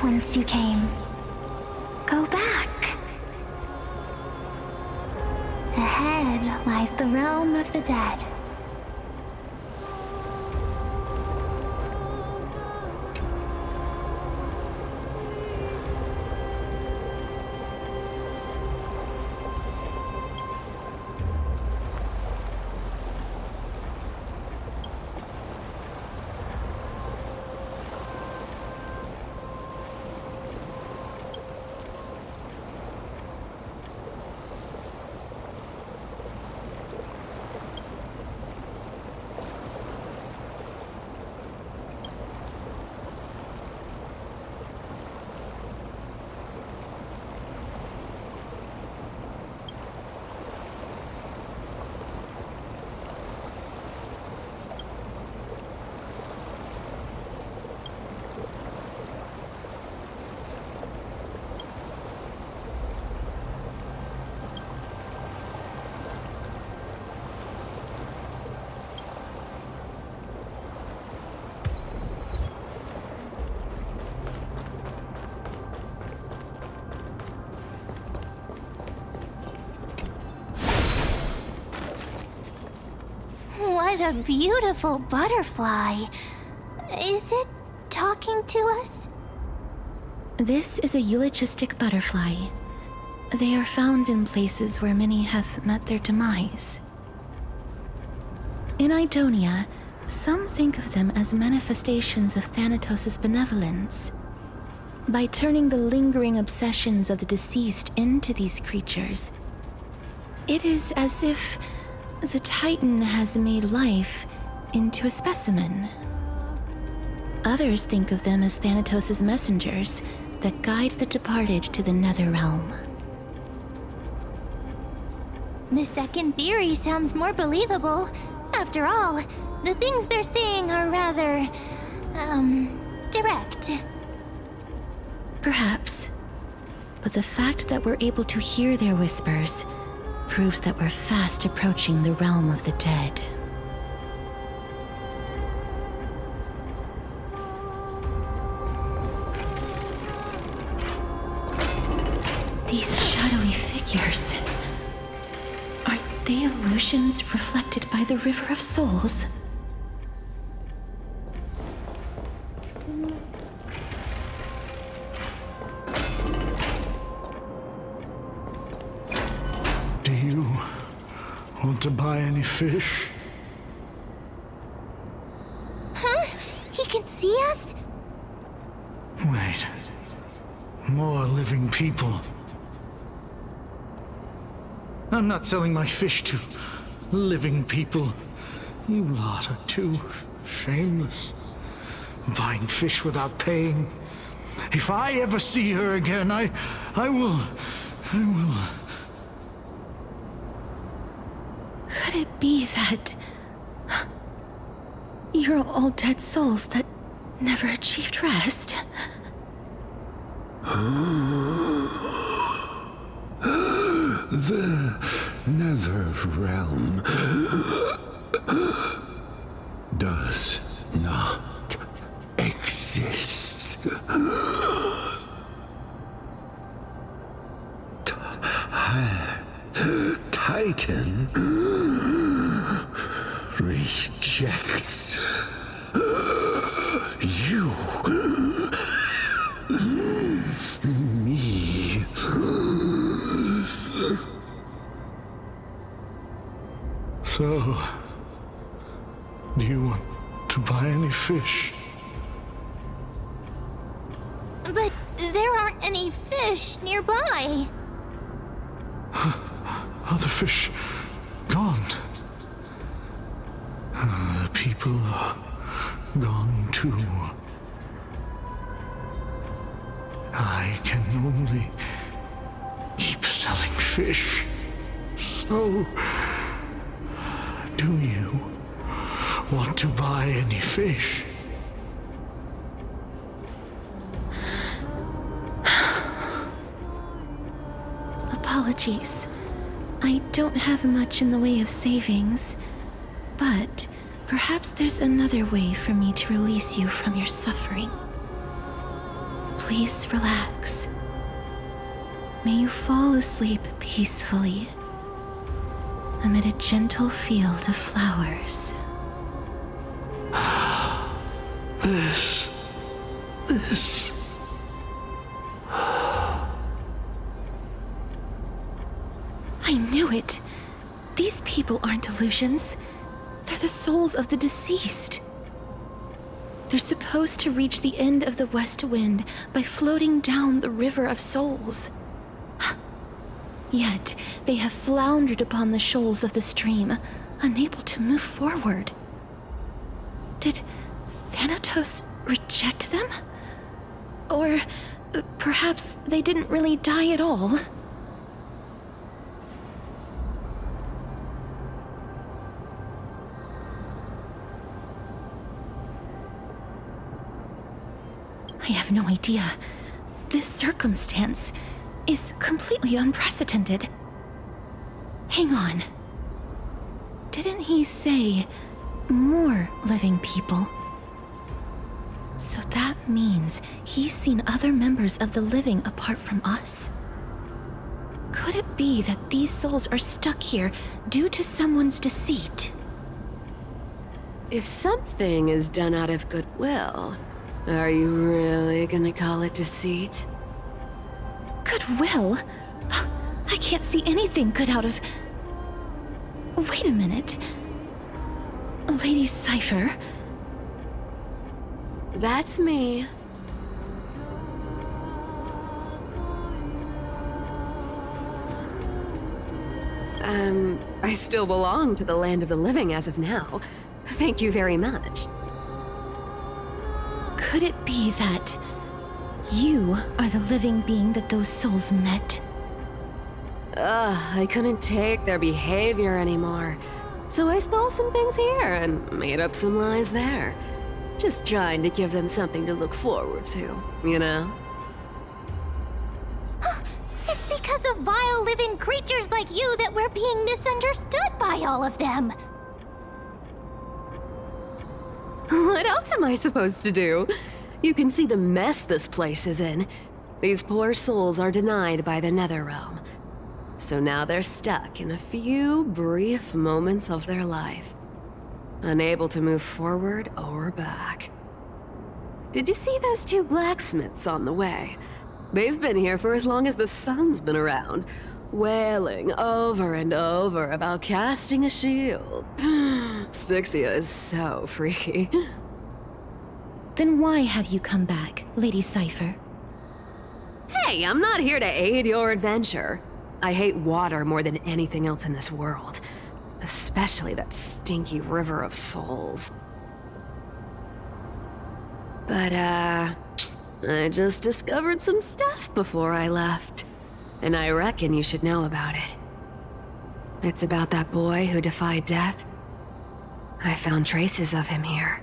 whence you came. Go back. Ahead lies the realm of the dead. What a beautiful butterfly. Is it talking to us? This is a eulogistic butterfly. They are found in places where many have met their demise. In Idonia, some think of them as manifestations of Thanatos' benevolence. By turning the lingering obsessions of the deceased into these creatures, it is as if the Titan has made life into a specimen. Others think of them as Thanatos' messengers that guide the departed to the nether realm. The second theory sounds more believable. After all, the things they're saying are rather, direct. Perhaps. But the fact that we're able to hear their whispers proves that we're fast approaching the realm of the dead. These shadowy figures... are they illusions reflected by the River of Souls? Do you want to buy any fish? Huh? He can see us? Wait. More living people. I'm not selling my fish to living people. You lot are too shameless. Buying fish without paying. If I ever see her again, I will... Could it be that... you're all dead souls that never achieved rest? The nether realm does not exist. Titan rejects you. Me. So, do you want to buy any fish? But there aren't any fish nearby. Other fish gone. The people are gone too. I can only keep selling fish. So, do you want to buy any fish? Apologies. I don't have much in the way of savings, but perhaps there's another way for me to release you from your suffering. Please relax. May you fall asleep peacefully amid a gentle field of flowers. This. I knew it. These people aren't illusions. They're the souls of the deceased. They're supposed to reach the end of the west wind by floating down the river of souls. Yet, they have floundered upon the shoals of the stream, unable to move forward. Did Thanatos reject them? Or perhaps they didn't really die at all? I have no idea. This circumstance is completely unprecedented. Hang on. Didn't he say more living people? So that means he's seen other members of the living apart from us? Could it be that these souls are stuck here due to someone's deceit? If something is done out of goodwill, are you really gonna call it deceit? Goodwill? I can't see anything good out of... Wait a minute. Lady Cypher? That's me. I still belong to the land of the living as of now. Thank you very much. Could it be that you are the living being that those souls met? I couldn't take their behavior anymore. So I stole some things here and made up some lies there. Just trying to give them something to look forward to, you know? It's because of vile living creatures like you that we're being misunderstood by all of them. What else am I supposed to do? You can see the mess this place is in. These poor souls are denied by the Netherrealm. So now they're stuck in a few brief moments of their life, unable to move forward or back. Did you see those two blacksmiths on the way? They've been here for as long as the sun's been around, wailing over and over about casting a shield. Styxia is so freaky. Then why have you come back, Lady Cypher? Hey, I'm not here to aid your adventure. I hate water more than anything else in this world. Especially that stinky river of souls. But, I just discovered some stuff before I left. And I reckon you should know about it. It's about that boy who defied death. I found traces of him here.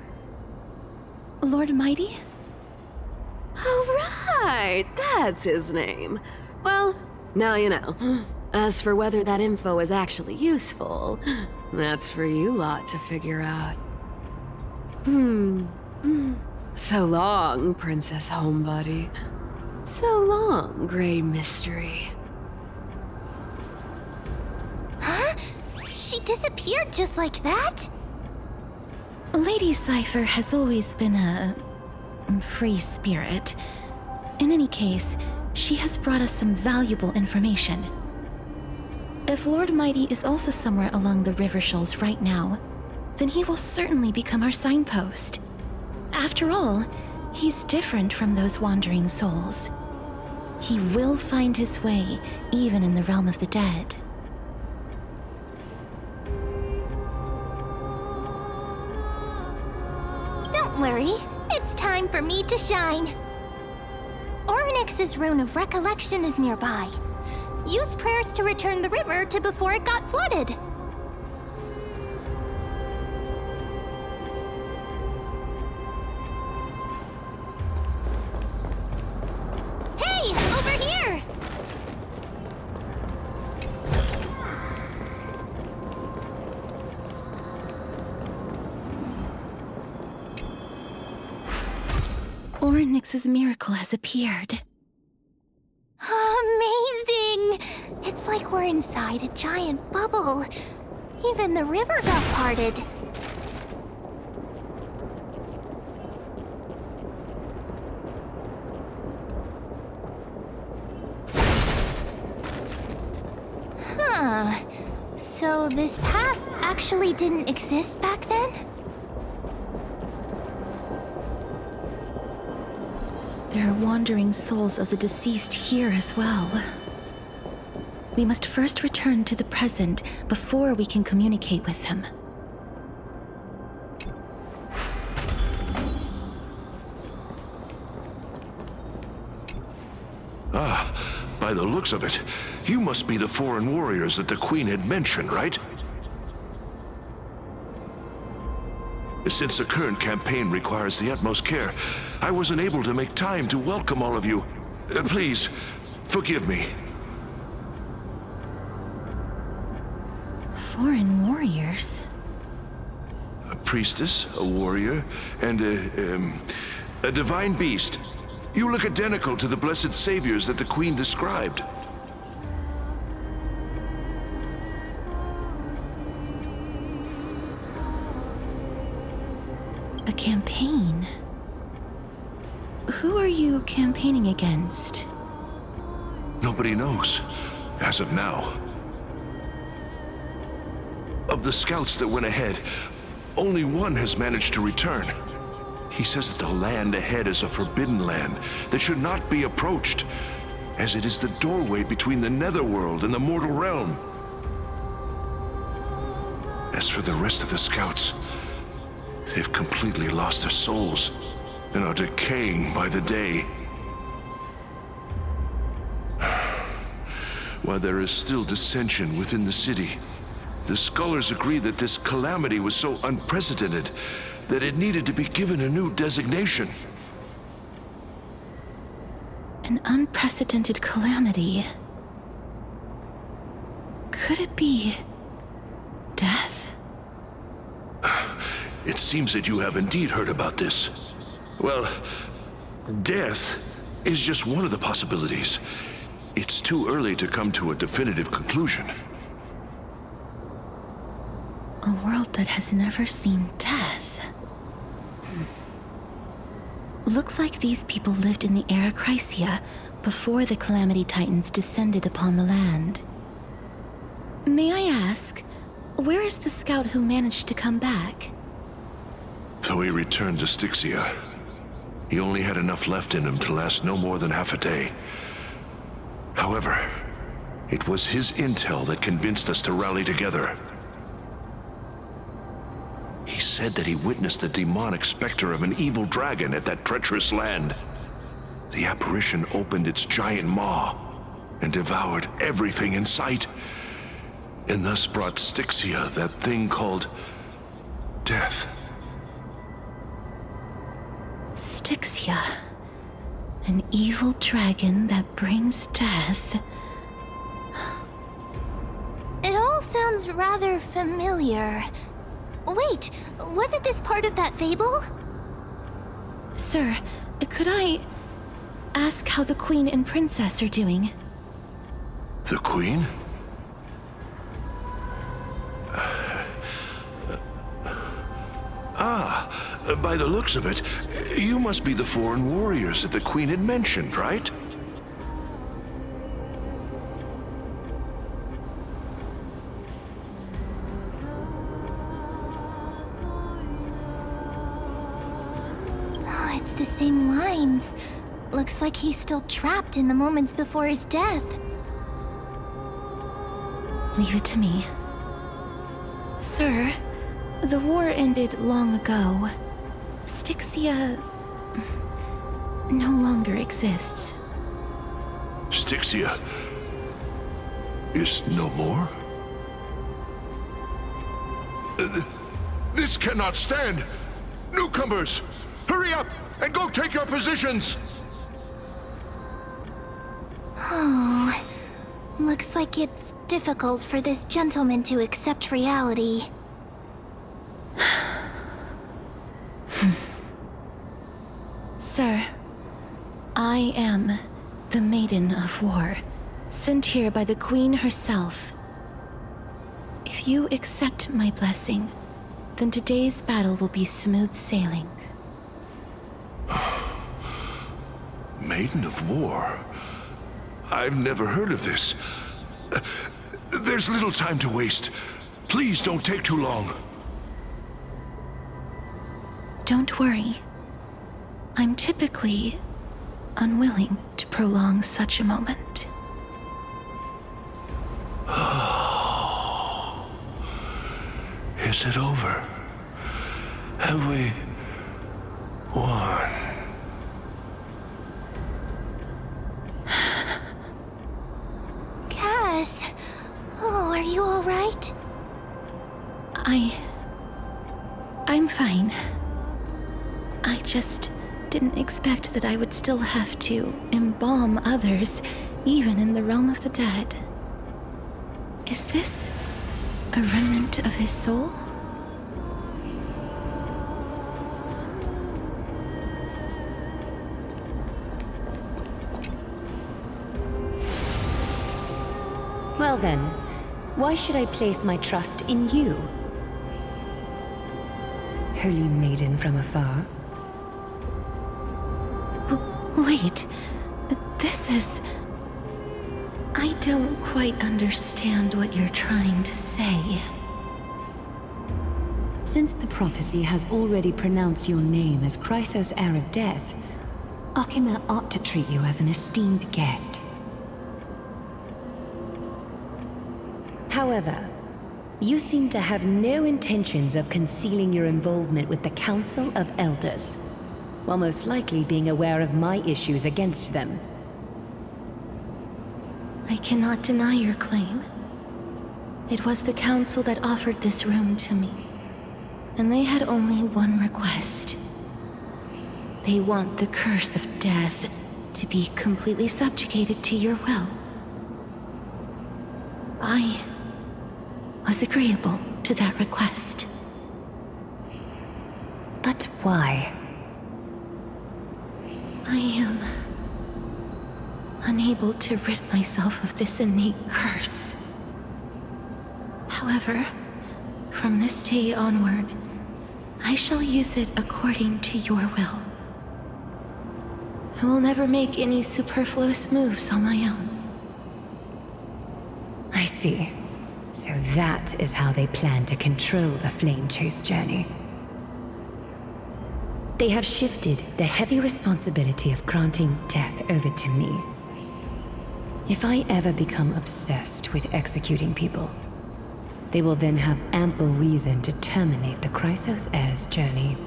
Lord Mighty? Oh, right! That's his name. Well, now you know. As for whether that info is actually useful, that's for you lot to figure out. So long, Princess Homebody. So long, Grey Mystery. Huh? She disappeared just like that? Lady Cypher has always been a free spirit. In any case, she has brought us some valuable information. If Lord Mighty is also somewhere along the river shoals right now, then he will certainly become our signpost. After all, he's different from those wandering souls. He will find his way, even in the realm of the dead. Don't worry, it's time for me to shine. Ornyx's rune of recollection is nearby. Use prayers to return the river to before it got flooded. Hey, over here! Orynyx's miracle has appeared. Amazing! It's like we're inside a giant bubble. Even the river got parted. Huh. So this path actually didn't exist back then? There are wandering souls of the deceased here as well. We must first return to the present before we can communicate with them. By the looks of it, you must be the foreign warriors that the Queen had mentioned, right? Since the current campaign requires the utmost care, I wasn't able to make time to welcome all of you. Please, forgive me. Foreign warriors? A priestess, a warrior, and a divine beast. You look identical to the blessed saviors that the Queen described. A campaign? Who are you campaigning against? Nobody knows, as of now. Of the scouts that went ahead, only one has managed to return. He says that the land ahead is a forbidden land that should not be approached, as it is the doorway between the netherworld and the mortal realm. As for the rest of the scouts, they've completely lost their souls and are decaying by the day. While there is still dissension within the city, the scholars agree that this calamity was so unprecedented that it needed to be given a new designation. An unprecedented calamity. Could it be death? It seems that you have indeed heard about this. Well, death is just one of the possibilities. It's too early to come to a definitive conclusion. A world that has never seen death. Looks like these people lived in the era Chrysia before the Calamity Titans descended upon the land. May I ask, where is the scout who managed to come back? Though he returned to Styxia, he only had enough left in him to last no more than half a day. However, it was his intel that convinced us to rally together. He said that he witnessed the demonic specter of an evil dragon at that treacherous land. The apparition opened its giant maw and devoured everything in sight, and thus brought Styxia that thing called death. Styxia. An evil dragon that brings death. It all sounds rather familiar. Wait, wasn't this part of that fable? Sir, could I ask how the Queen and Princess are doing? The Queen? By the looks of it, you must be the foreign warriors that the Queen had mentioned, right? Oh, it's the same lines. Looks like he's still trapped in the moments before his death. Leave it to me. Sir, the war ended long ago. Styxia no longer exists. Styxia is no more? This cannot stand! Newcomers, hurry up and go take your positions! Oh, looks like it's difficult for this gentleman to accept reality. Sir, I am the Maiden of War, sent here by the Queen herself. If you accept my blessing, then today's battle will be smooth sailing. Maiden of War? I've never heard of this. There's little time to waste. Please don't take too long. Don't worry. I'm typically unwilling to prolong such a moment. Is it over? Have we won? Cass, oh, are you all right? I'm fine. I just didn't expect that I would still have to embalm others, even in the realm of the dead. Is this a remnant of his soul? Well then, why should I place my trust in you? Holy maiden from afar. Wait, this is... I don't quite understand what you're trying to say. Since the prophecy has already pronounced your name as Chrysos, heir of death, Akima ought to treat you as an esteemed guest. However, you seem to have no intentions of concealing your involvement with the Council of Elders, while most likely being aware of my issues against them. I cannot deny your claim. It was the Council that offered this room to me, and they had only one request. They want the curse of death to be completely subjugated to your will. I was agreeable to that request. But why? I am unable to rid myself of this innate curse. However, from this day onward, I shall use it according to your will. I will never make any superfluous moves on my own. I see. So that is how they plan to control the Flame Chase journey. They have shifted the heavy responsibility of granting death over to me. If I ever become obsessed with executing people, they will then have ample reason to terminate the Chrysos heir's journey.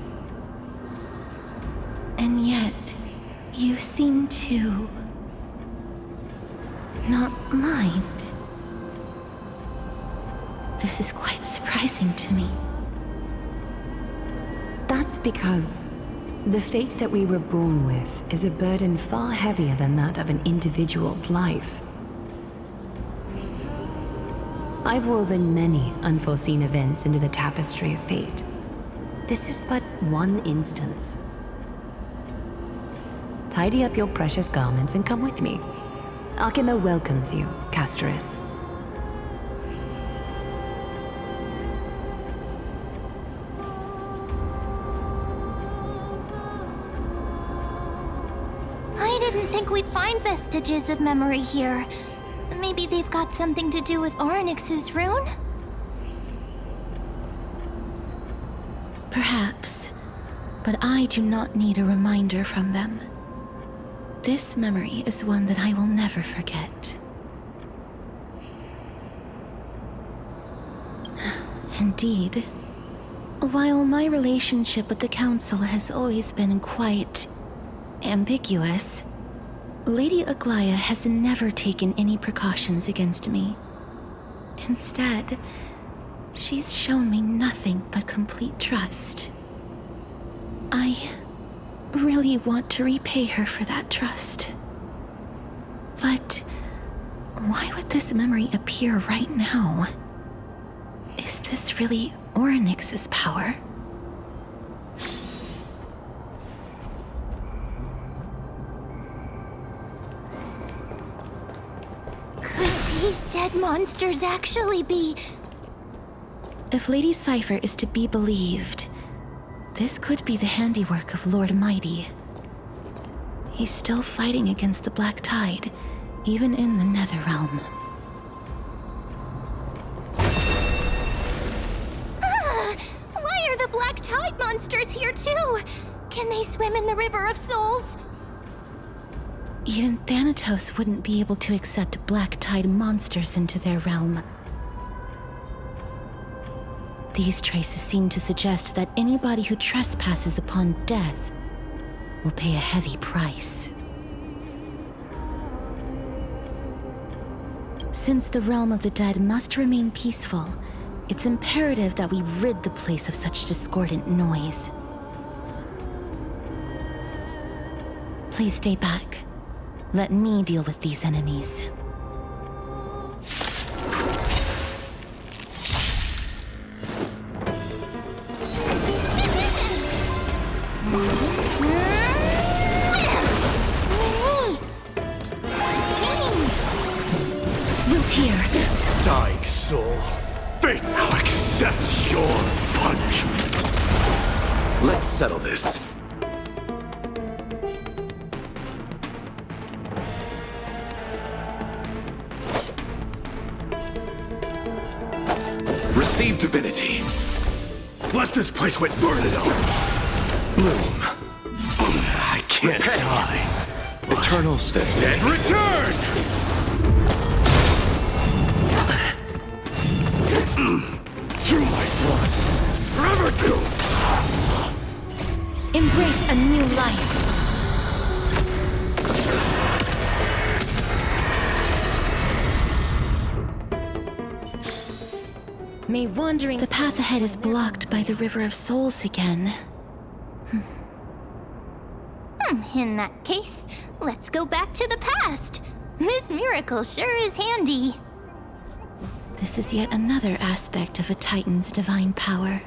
And yet, you seem to not mind. This is quite surprising to me. That's because the fate that we were born with is a burden far heavier than that of an individual's life. I've woven many unforeseen events into the tapestry of fate. This is but one instance. Tidy up your precious garments and come with me. Akima welcomes you, Castoris. I didn't think we'd find vestiges of memory here. Maybe they've got something to do with Orynyx's rune? Perhaps, but I do not need a reminder from them. This memory is one that I will never forget. Indeed, while my relationship with the Council has always been quite ambiguous, Lady Aglaya has never taken any precautions against me. Instead, she's shown me nothing but complete trust. I really want to repay her for that trust. But why would this memory appear right now? Is this really Orynyx's power? Could these dead monsters actually be... If Lady Cypher is to be believed, this could be the handiwork of Lord Mighty. He's still fighting against the Black Tide, even in the Netherrealm. Why are the Black Tide monsters here too? Can they swim in the River of Souls? Even Thanatos wouldn't be able to accept Black Tide monsters into their realm. These traces seem to suggest that anybody who trespasses upon death will pay a heavy price. Since the realm of the dead must remain peaceful, it's imperative that we rid the place of such discordant noise. Please stay back. Let me deal with these enemies. Dying soul, fate now accepts your punishment. Let's settle this. Receive divinity. Let this place quit burn it up. Bloom. I can't die. Eternal state. Dead return! Through my blood, forever doomed! Embrace a new life. May wandering... The path ahead is blocked by the River of Souls again. In that case, let's go back to the past. This miracle sure is handy. This is yet another aspect of a Titan's divine power.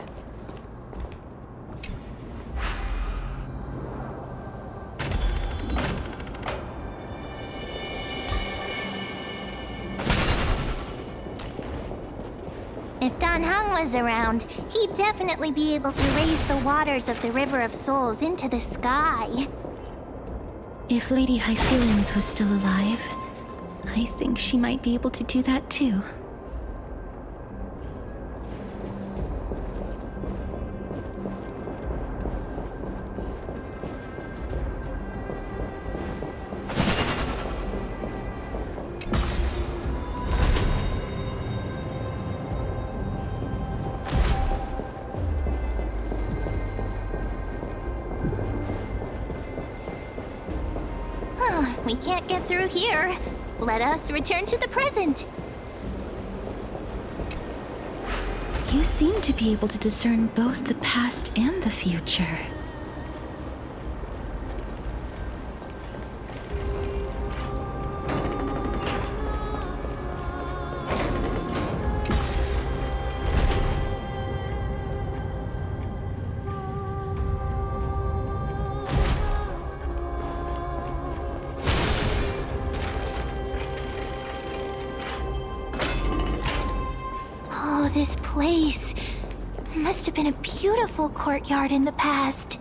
If Dan Heng was around, he'd definitely be able to raise the waters of the River of Souls into the sky. If Lady Hycelians was still alive, I think she might be able to do that too. We can't get through here. Let us return to the present. You seem to be able to discern both the past and the future. This place must have been a beautiful courtyard in the past.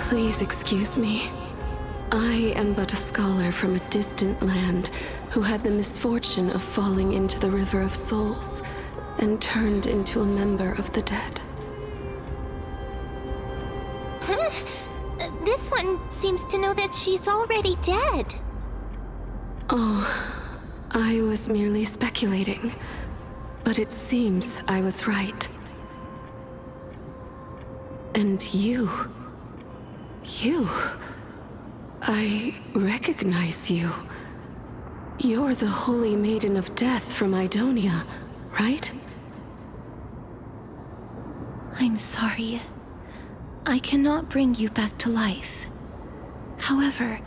Please excuse me. I am but a scholar from a distant land who had the misfortune of falling into the River of Souls and turned into a member of the dead. Huh? This one seems to know that she's already dead. Oh, I was merely speculating, but it seems I was right. And you... I recognize you. You're the Holy Maiden of Death from Idonia, right? I'm sorry. I cannot bring you back to life. However,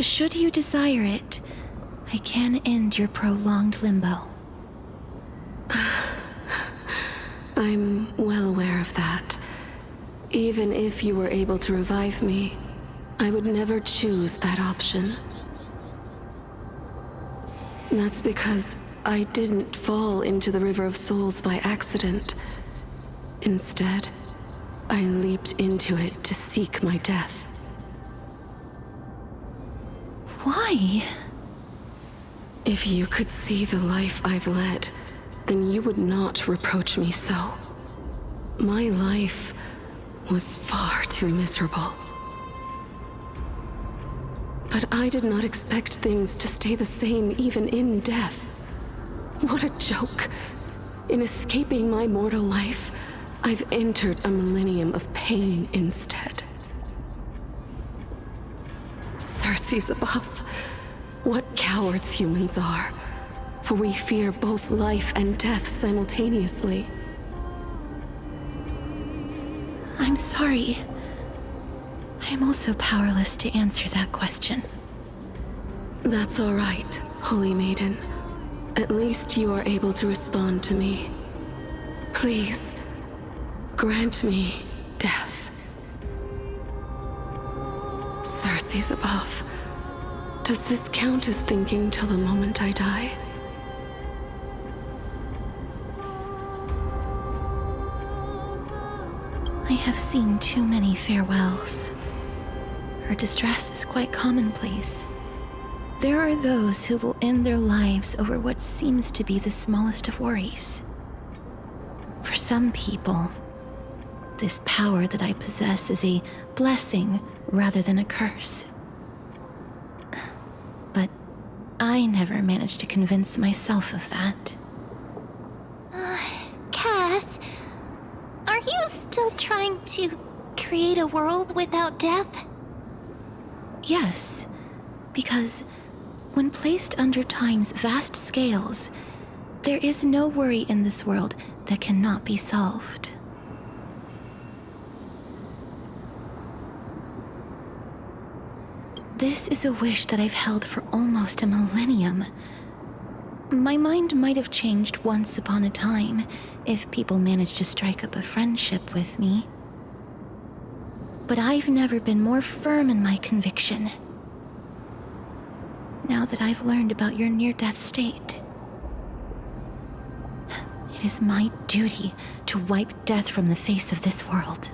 should you desire it, I can end your prolonged limbo. I'm well aware of that. Even if you were able to revive me, I would never choose that option. That's because I didn't fall into the River of Souls by accident. Instead, I leaped into it to seek my death. Why? If you could see the life I've led, then you would not reproach me so. My life was far too miserable. But I did not expect things to stay the same even in death. What a joke. In escaping my mortal life, I've entered a millennium of pain instead. Circe's above. What cowards humans are. For we fear both life and death simultaneously. I'm sorry. I am also powerless to answer that question. That's all right, Holy Maiden. At least you are able to respond to me. Please, grant me death. Circe's above. Does this count as thinking till the moment I die? I have seen too many farewells. Her distress is quite commonplace. There are those who will end their lives over what seems to be the smallest of worries. For some people, this power that I possess is a blessing rather than a curse. But I never managed to convince myself of that. Cass, are you still trying to create a world without death? Yes, because when placed under time's vast scales, there is no worry in this world that cannot be solved. This is a wish that I've held for almost a millennium. My mind might have changed once upon a time if people managed to strike up a friendship with me. But I've never been more firm in my conviction. Now that I've learned about your near-death state, it is my duty to wipe death from the face of this world.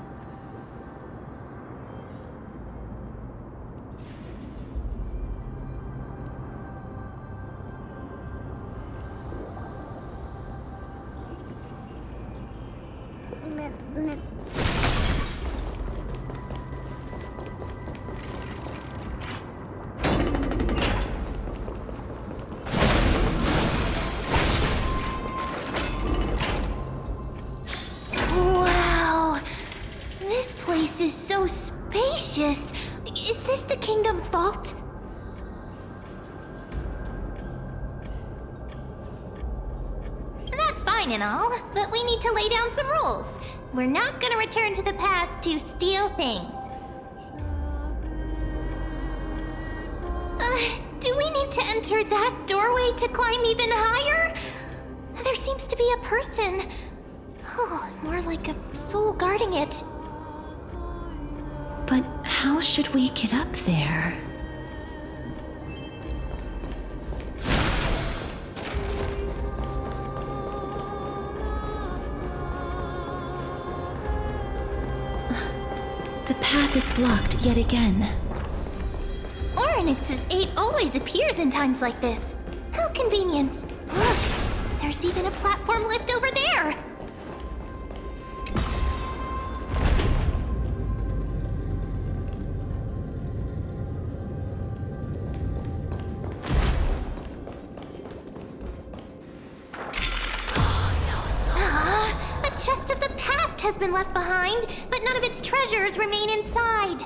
Wow! This place is so spacious. Is this the kingdom's vault? That's fine and all, but we need to lay down some rules. We're not gonna return to the past to steal things. Do we need to enter that doorway to climb even higher? There seems to be a person. Oh, more like a soul guarding it. But how should we get up there? The path is blocked yet again. Oryx's 8 always appears in times like this. How convenient. Look, there's even a platform lift over there. A chest of the past has been left behind, but none of its treasures remain inside.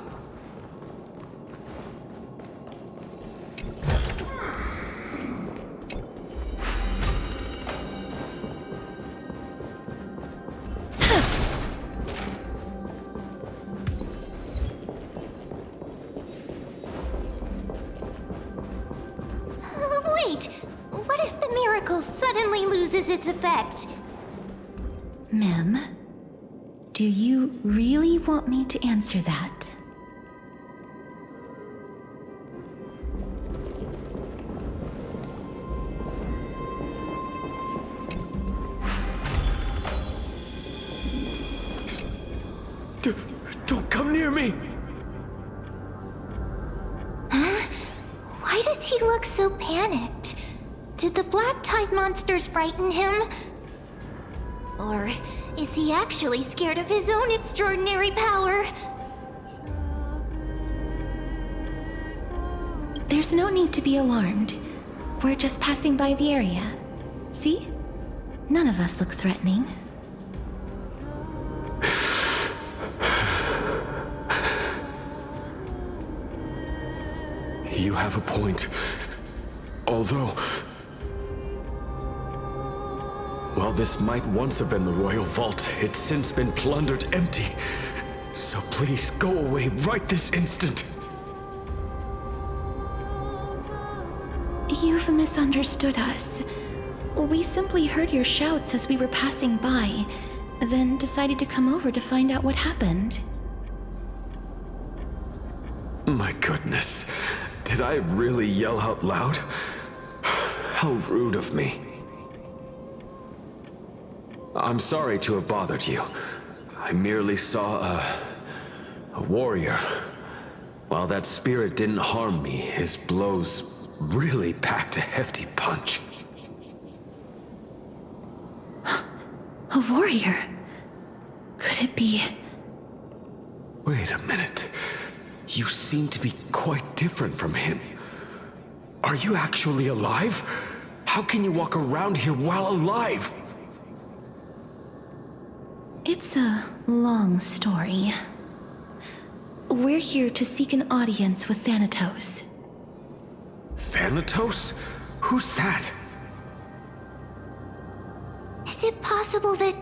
Wait, what if the miracle suddenly loses its effect? Mem, do you really want me to answer that? Don't come near me! Why does he look so panicked? Did the black tide monsters frighten him? Or is he actually scared of his own extraordinary power? There's no need to be alarmed. We're just passing by the area. See? None of us look threatening. You have a point. Although... while this might once have been the royal vault, it's since been plundered empty. So please, go away right this instant. You've misunderstood us. We simply heard your shouts as we were passing by, then decided to come over to find out what happened. My goodness. Did I really yell out loud? How rude of me. I'm sorry to have bothered you. I merely saw a warrior. While that spirit didn't harm me, his blows really packed a hefty punch. A warrior? Could it be... Wait a minute. You seem to be quite different from him. Are you actually alive? How can you walk around here while alive? It's a long story. We're here to seek an audience with Thanatos. Thanatos? Who's that? Is it possible that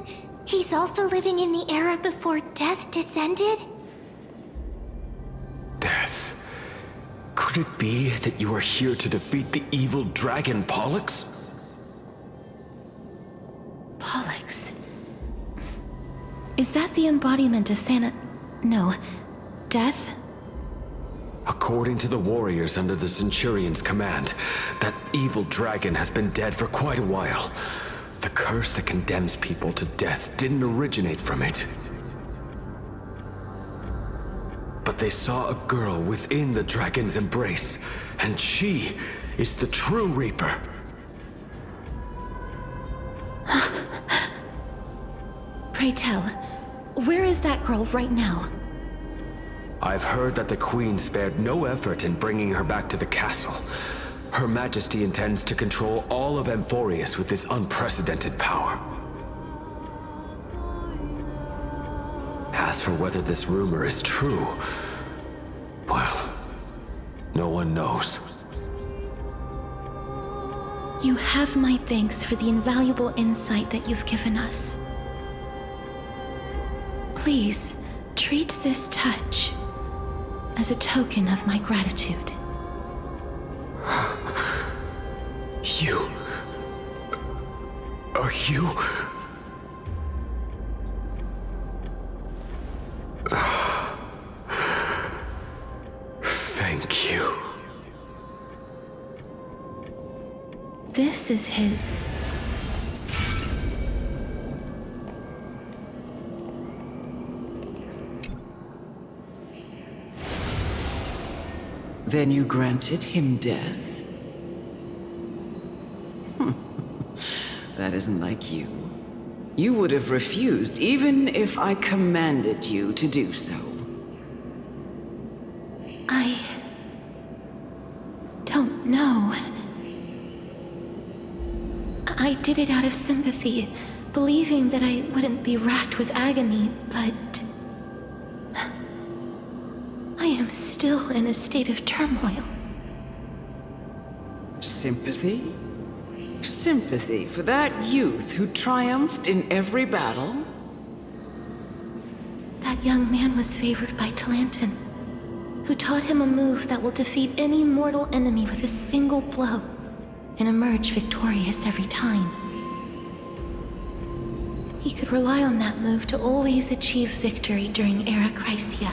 he's also living in the era before death descended? Death? Could it be that you are here to defeat the evil dragon Pollux? Pollux? Is that the embodiment of No. Death? According to the warriors under the Centurion's command, that evil dragon has been dead for quite a while. The curse that condemns people to death didn't originate from it. But they saw a girl within the dragon's embrace, and she is the true Reaper. Pray tell, where is that girl right now? I've heard that the Queen spared no effort in bringing her back to the castle. Her Majesty intends to control all of Amphorius with this unprecedented power. As for whether this rumor is true, well, no one knows. You have my thanks for the invaluable insight that you've given us. Please, treat this touch as a token of my gratitude. You... Are you... Thank you. This is his... Then you granted him death? That isn't like you. You would have refused even if I commanded you to do so. I don't know. I did it out of sympathy, believing that I wouldn't be racked with agony, but I am still in a state of turmoil. Sympathy? Sympathy for that youth who triumphed in every battle? That young man was favored by Talantin, who taught him a move that will defeat any mortal enemy with a single blow and emerge victorious every time. He could rely on that move to always achieve victory during Era Chrysia.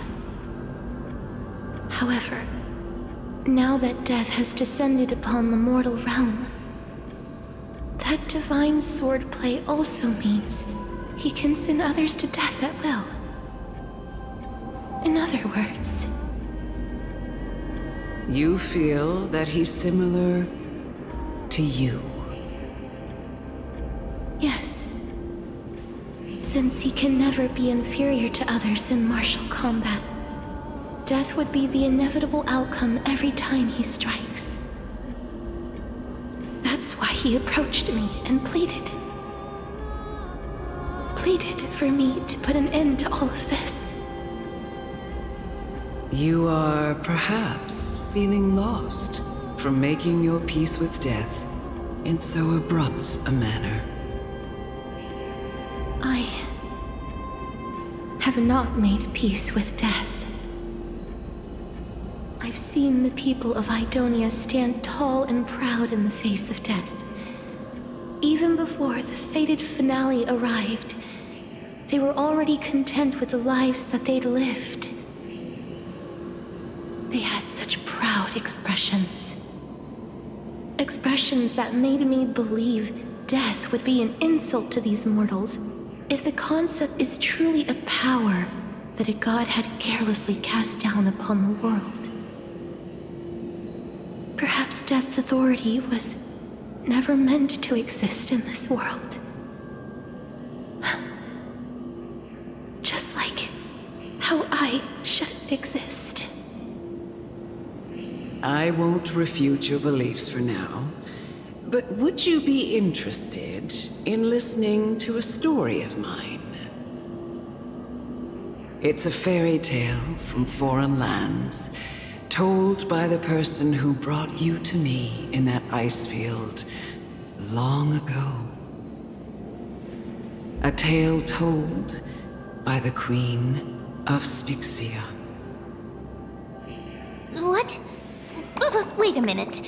However, now that death has descended upon the mortal realm, that divine swordplay also means he can send others to death at will. In other words, You feel that he's similar to you? yes. Since he can never be inferior to others in martial combat, death would be the inevitable outcome every time he strikes. That's why he approached me and pleaded. Pleaded for me to put an end to all of this. You are perhaps feeling lost from making your peace with death in so abrupt a manner. I have not made peace with death. I've seen the people of Idonia stand tall and proud in the face of death. Even before the fated finale arrived, they were already content with the lives that they'd lived. They had such proud expressions. Expressions that made me believe death would be an insult to these mortals if the concept is truly a power that a god had carelessly cast down upon the world. Perhaps death's authority was never meant to exist in this world. Just like how I shouldn't exist. I won't refute your beliefs for now, but would you be interested in listening to a story of mine? It's a fairy tale from foreign lands, told by the person who brought you to me in that ice field long ago. A tale told by the Queen of Styxia. What? Wait a minute.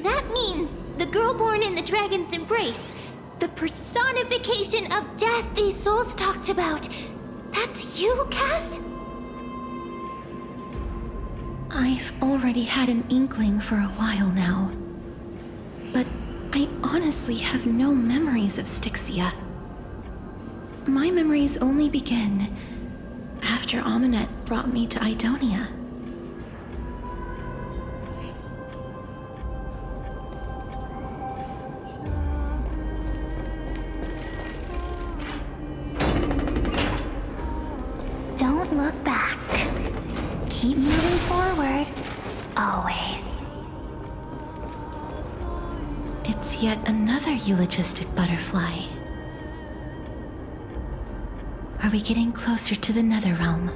That means the girl born in the dragon's embrace, the personification of death these souls talked about. That's you, Cass? I've already had an inkling for a while now. But I honestly have no memories of Styxia. My memories only begin after Aminet brought me to Idonia. Don't look back. Keep moving forward. Always. It's yet another eulogistic butterfly. Are we getting closer to the Netherrealm?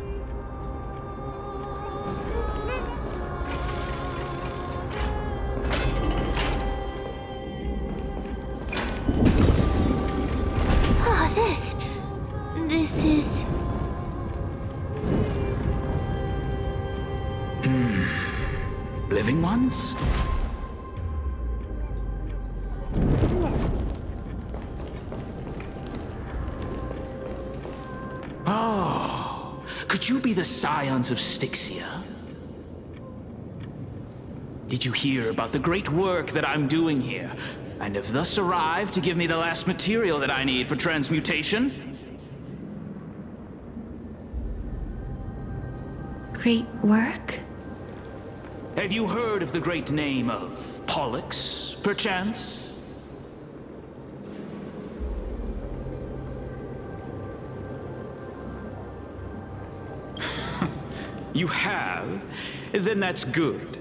Oh, this is... Living ones? Oh, could you be the scions of Styxia? Did you hear about the great work that I'm doing here, and have thus arrived to give me the last material that I need for transmutation? Great work? Have you heard of the great name of Pollux, perchance? You have? Then that's good.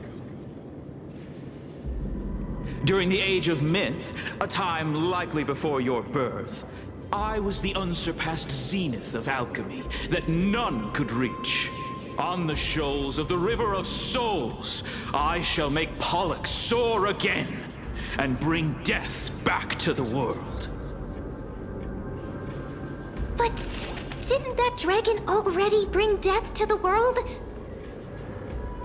During the Age of Myth, a time likely before your birth, I was the unsurpassed zenith of alchemy that none could reach. On the shoals of the River of Souls, I shall make Pollux soar again and bring death back to the world. But didn't that dragon already bring death to the world?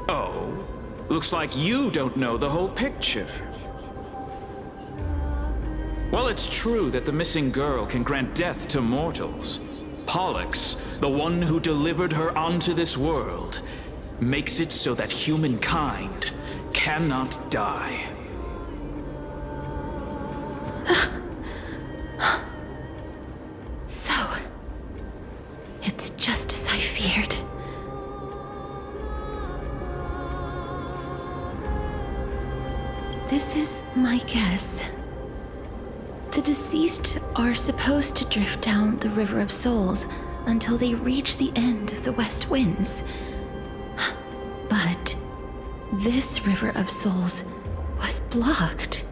Oh, looks like you don't know the whole picture. Well, it's true that the missing girl can grant death to mortals. Pollux, the one who delivered her onto this world, makes it so that humankind cannot die. So, it's just as I feared. This is my guess. The deceased are supposed to drift down the River of Souls until they reach the end of the West Winds. But this River of Souls was blocked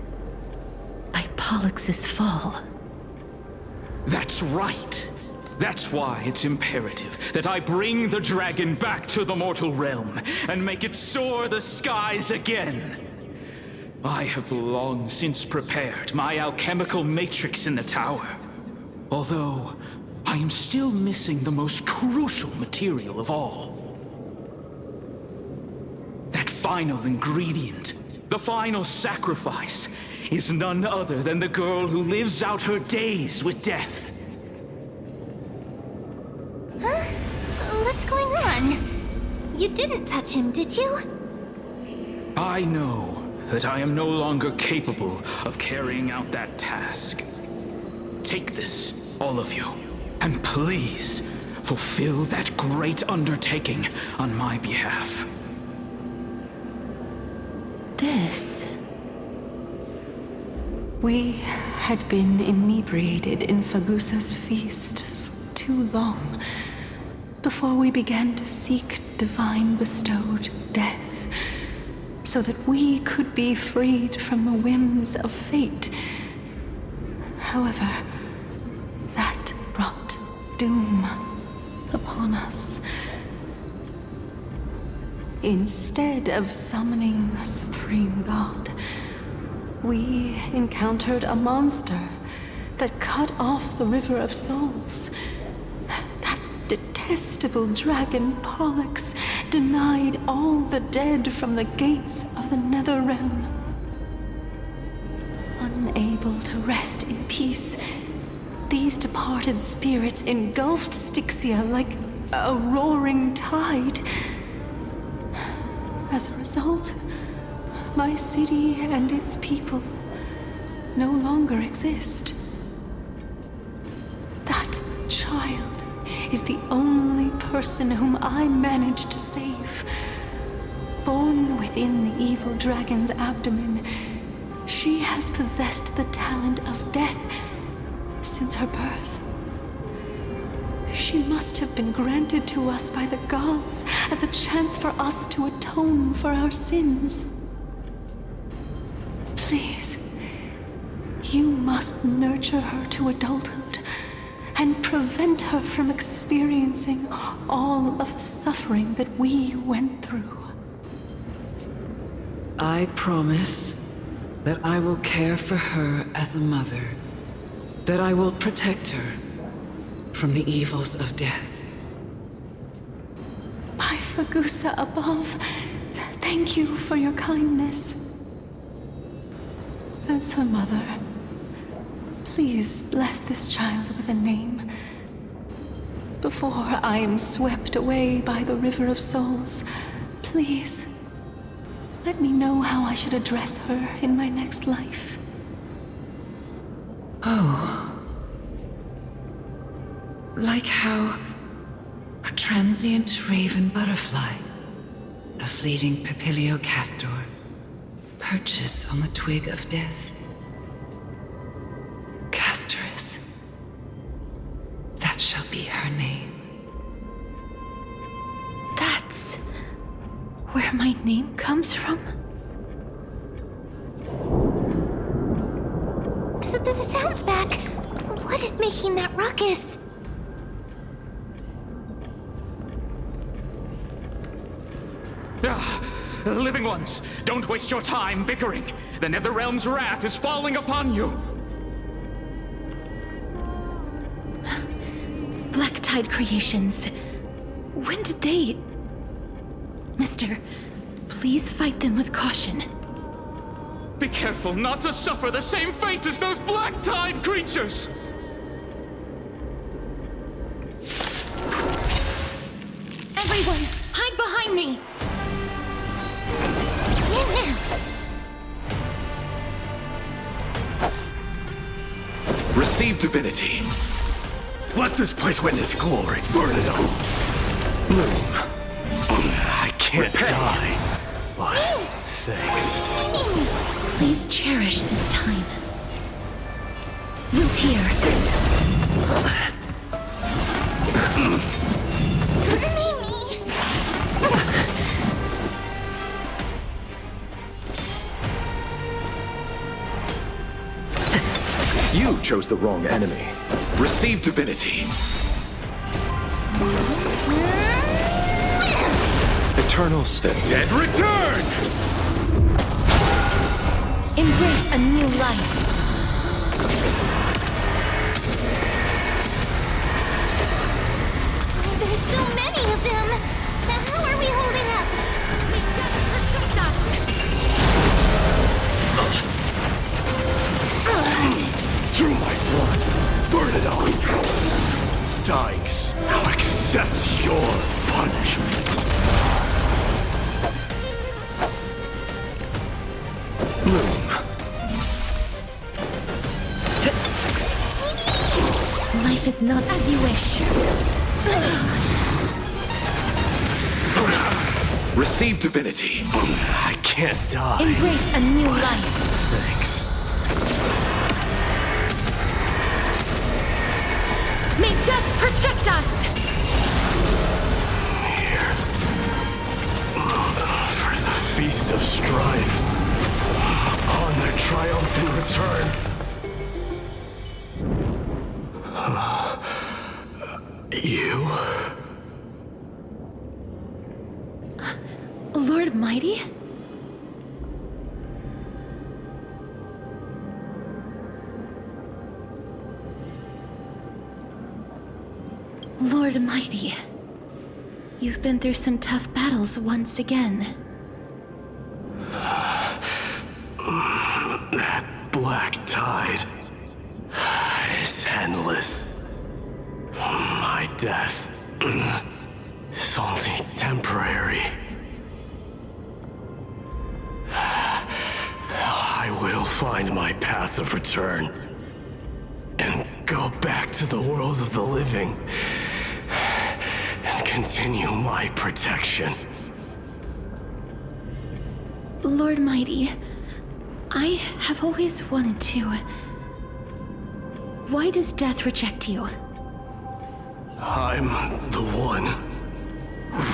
by Pollux's fall. That's right. That's why it's imperative that I bring the dragon back to the mortal realm and make it soar the skies again. I have long since prepared my alchemical matrix in the tower. Although, I am still missing the most crucial material of all. That final ingredient, the final sacrifice, is none other than the girl who lives out her days with death. Huh? What's going on? You didn't touch him, did you? I know that I am no longer capable of carrying out that task. Take this, all of you, and please fulfill that great undertaking on my behalf. This... We had been inebriated in Fagusa's feast for too long before we began to seek divine bestowed death, so that we could be freed from the whims of fate. However, that brought doom upon us. Instead of summoning a supreme god, we encountered a monster that cut off the River of Souls. That detestable dragon Pollux denied all the dead from the gates of the Nether Realm. Unable to rest in peace, these departed spirits engulfed Styxia like a roaring tide. As a result, my city and its people no longer exist. That child is the only person whom I managed to save. Born within the evil dragon's abdomen, she has possessed the talent of death since her birth. She must have been granted to us by the gods as a chance for us to atone for our sins. Please, you must nurture her to adulthood and prevent her from experiencing all of the suffering that we went through. I promise that I will care for her as a mother, that I will protect her from the evils of death. By Fagusa above, thank you for your kindness. As her mother, please bless this child with a name. Before I am swept away by the River of Souls, please, let me know how I should address her in my next life. Oh. Like how a transient raven butterfly, a fleeting Papilio castor perches on the twig of death. Castorus. That shall be her name. That's where my name comes from? The sound's back. What is making that ruckus? Living ones, don't waste your time bickering. The Netherrealm's wrath is falling upon you. Black Tide creations. When did they... Mister, please fight them with caution. Be careful not to suffer the same fate as those Black Tide creatures! Everyone, hide behind me! Receive divinity. Let this place witness glory. Burn it up. Bloom. I can't die. But thanks. Please cherish this time. Root here. You chose the wrong enemy. Receive divinity. Eternal stay. Dead return! Embrace a new life. There's so many of them. How are we holding up? Protect us. Through my blood. Burn it on. Dying now accept your punishment. Bloom. Life is not as you wish. Receive divinity. I can't die. Embrace a new life. Thanks. May death protect us! Here. For the Feast of Strife. On their triumphant return. You? Lord Mighty? Lord Mighty, you've been through some tough battles once again. That black tide is endless. My death is only temporary. I will find my path of return and go back to the world of the living and continue my protection. Lord Mighty, I have always wanted to... Why does death reject you? I'm the one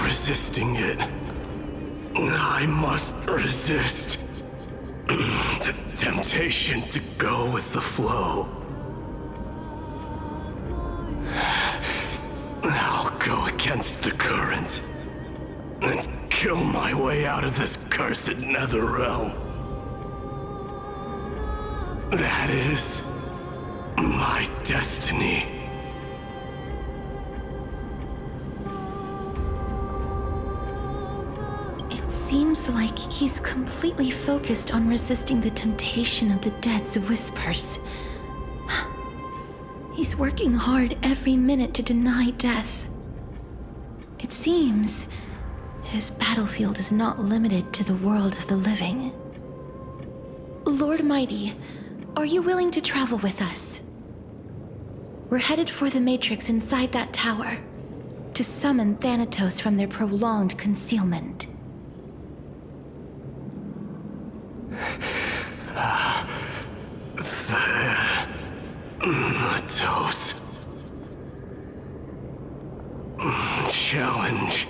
resisting it. I must resist the temptation to go with the flow. I'll go against the current and kill my way out of this cursed nether realm. That is my destiny. It seems like he's completely focused on resisting the temptation of the dead's whispers. He's working hard every minute to deny death. It seems his battlefield is not limited to the world of the living. Lord Mighty, are you willing to travel with us? We're headed for the Matrix inside that tower, to summon Thanatos from their prolonged concealment. A toast. Challenge.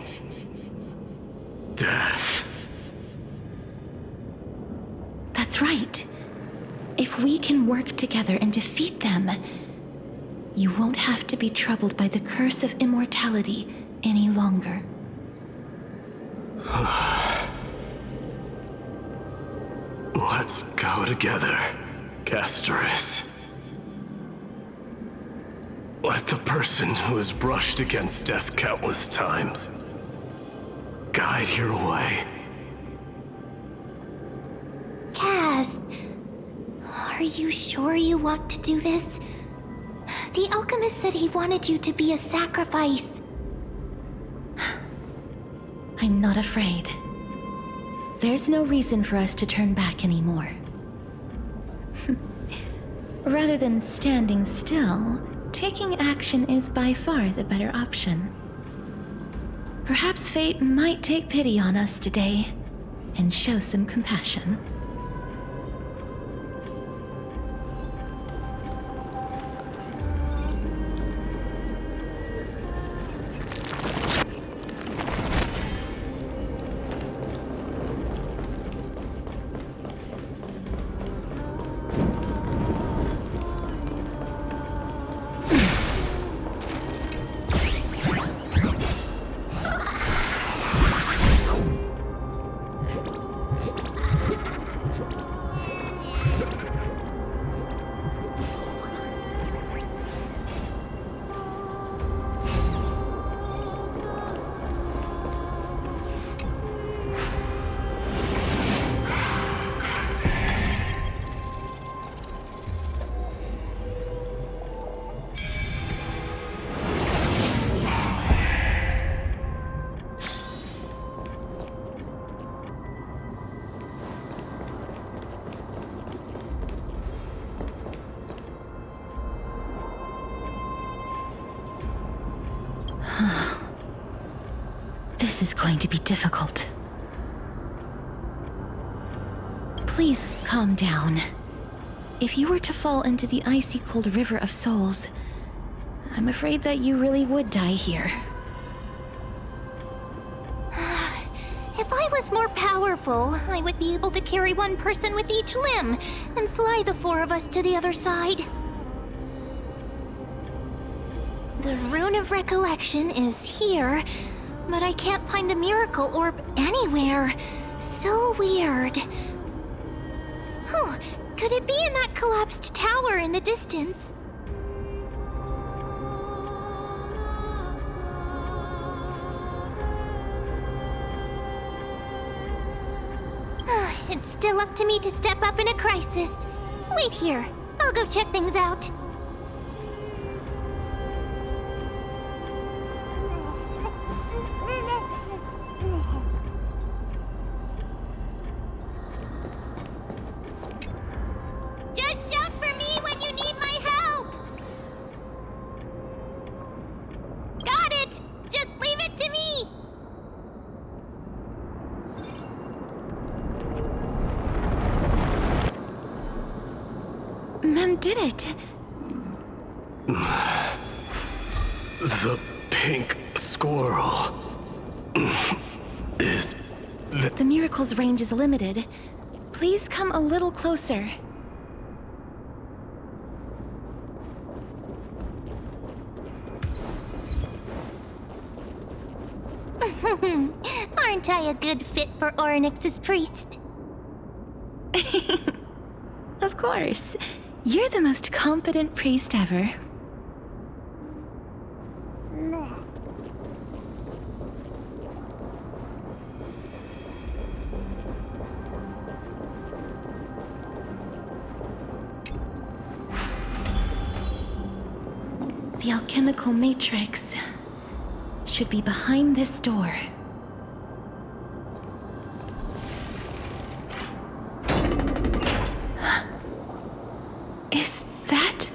Death. That's right. If we can work together and defeat them, you won't have to be troubled by the curse of immortality any longer. Let's go together, Castorus. Let the person who has brushed against death countless times guide your way. Cass, are you sure you want to do this? The alchemist said he wanted you to be a sacrifice. I'm not afraid. There's no reason for us to turn back anymore. Rather than standing still, taking action is by far the better option. Perhaps fate might take pity on us today and show some compassion. This is going to be difficult. Please calm down. If you were to fall into the icy cold river of souls, I'm afraid that you really would die here. If I was more powerful, I would be able to carry one person with each limb and fly the four of us to the other side. The Rune of Recollection is here, but I can't find a miracle orb anywhere. So weird. Oh, could it be in that collapsed tower in the distance? It's still up to me to step up in a crisis. Wait here. I'll go check things out. Just shout for me when you need my help! Got it! Just leave it to me! Mem did it! The pink squirrel is... The miracle's range is limited. Please come a little closer. Aren't I a good fit for Orynyx's priest? Of course. You're the most competent priest ever. The alchemical matrix should be behind this door. Is that...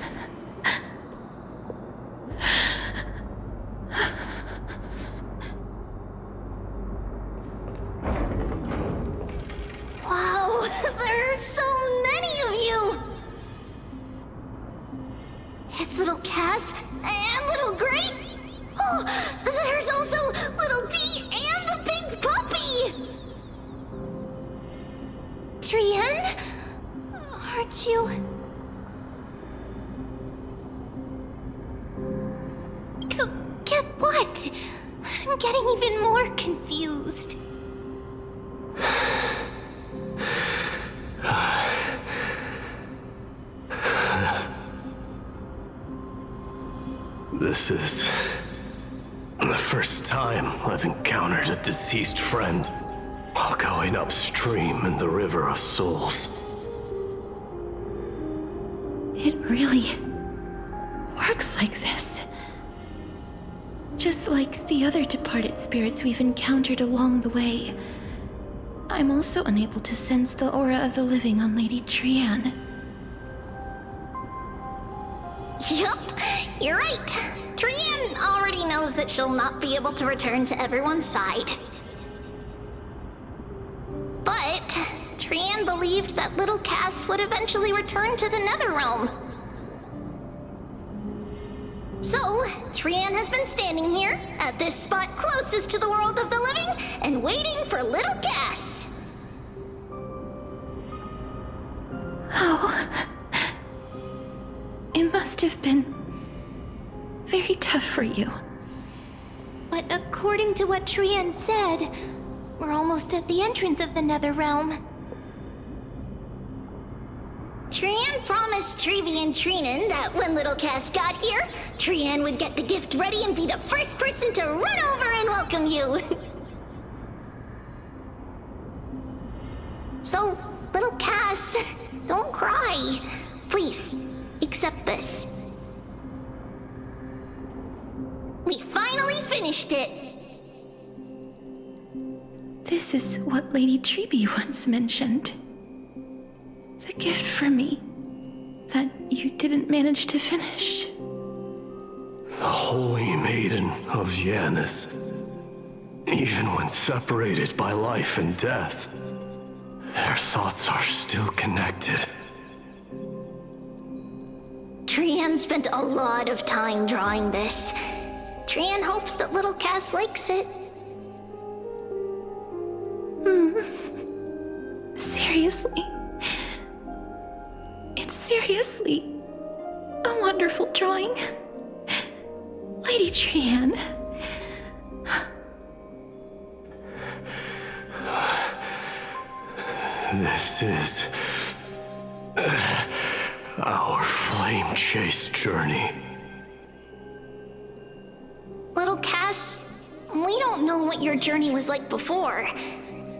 Wow, there are so many of you! That's little Cass and little Gray. Oh, there's also little D and the big puppy. Trian? Aren't you... Get what? I'm getting even more confused. This is the first time I've encountered a deceased friend while going upstream in the River of Souls. It really works like this. Just like the other departed spirits we've encountered along the way, I'm also unable to sense the aura of the living on Lady Trian. Yup, you're right. Trian already knows that she'll not be able to return to everyone's side. But Trian believed that little Cass would eventually return to the Netherrealm. So, Trian has been standing here, at this spot closest to the world of the living, and waiting for little Cass. Oh. It must have been very tough for you. But according to what Trian said, we're almost at the entrance of the Netherrealm. Trian promised Trevi and Trinan that when little Cass got here, Trian would get the gift ready and be the first person to run over and welcome you. So, little Cass, don't cry. Please, accept this. We finally finished it. This is what Lady Trevi once mentioned. The gift for me that you didn't manage to finish. The Holy Maiden of Yanis. Even when separated by life and death, their thoughts are still connected. Trian spent a lot of time drawing this. Trian hopes that little Cass likes it. Seriously? It's seriously a wonderful drawing. Lady Trian. This is our flame chase journey. Little Cass, we don't know what your journey was like before.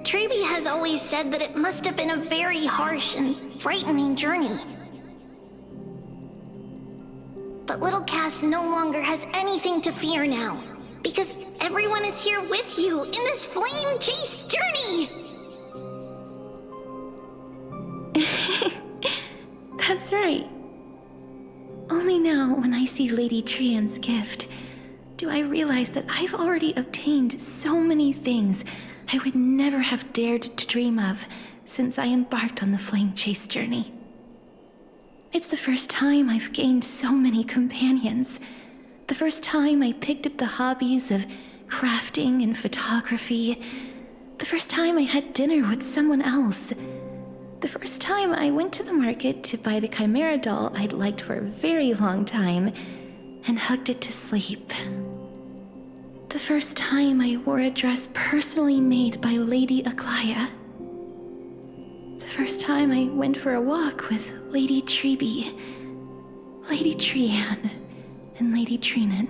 Trevi has always said that it must have been a very harsh and frightening journey. But little Cass no longer has anything to fear now, because everyone is here with you in this flame chase journey! That's right. Only now, when I see Lady Trian's gift, do I realize that I've already obtained so many things I would never have dared to dream of since I embarked on the flame chase journey. It's the first time I've gained so many companions. The first time I picked up the hobbies of crafting and photography. The first time I had dinner with someone else. The first time I went to the market to buy the Chimera doll I'd liked for a very long time and hugged it to sleep. The first time I wore a dress personally made by Lady Aglaya. The first time I went for a walk with Lady Trevi, Lady Trian, and Lady Trinan.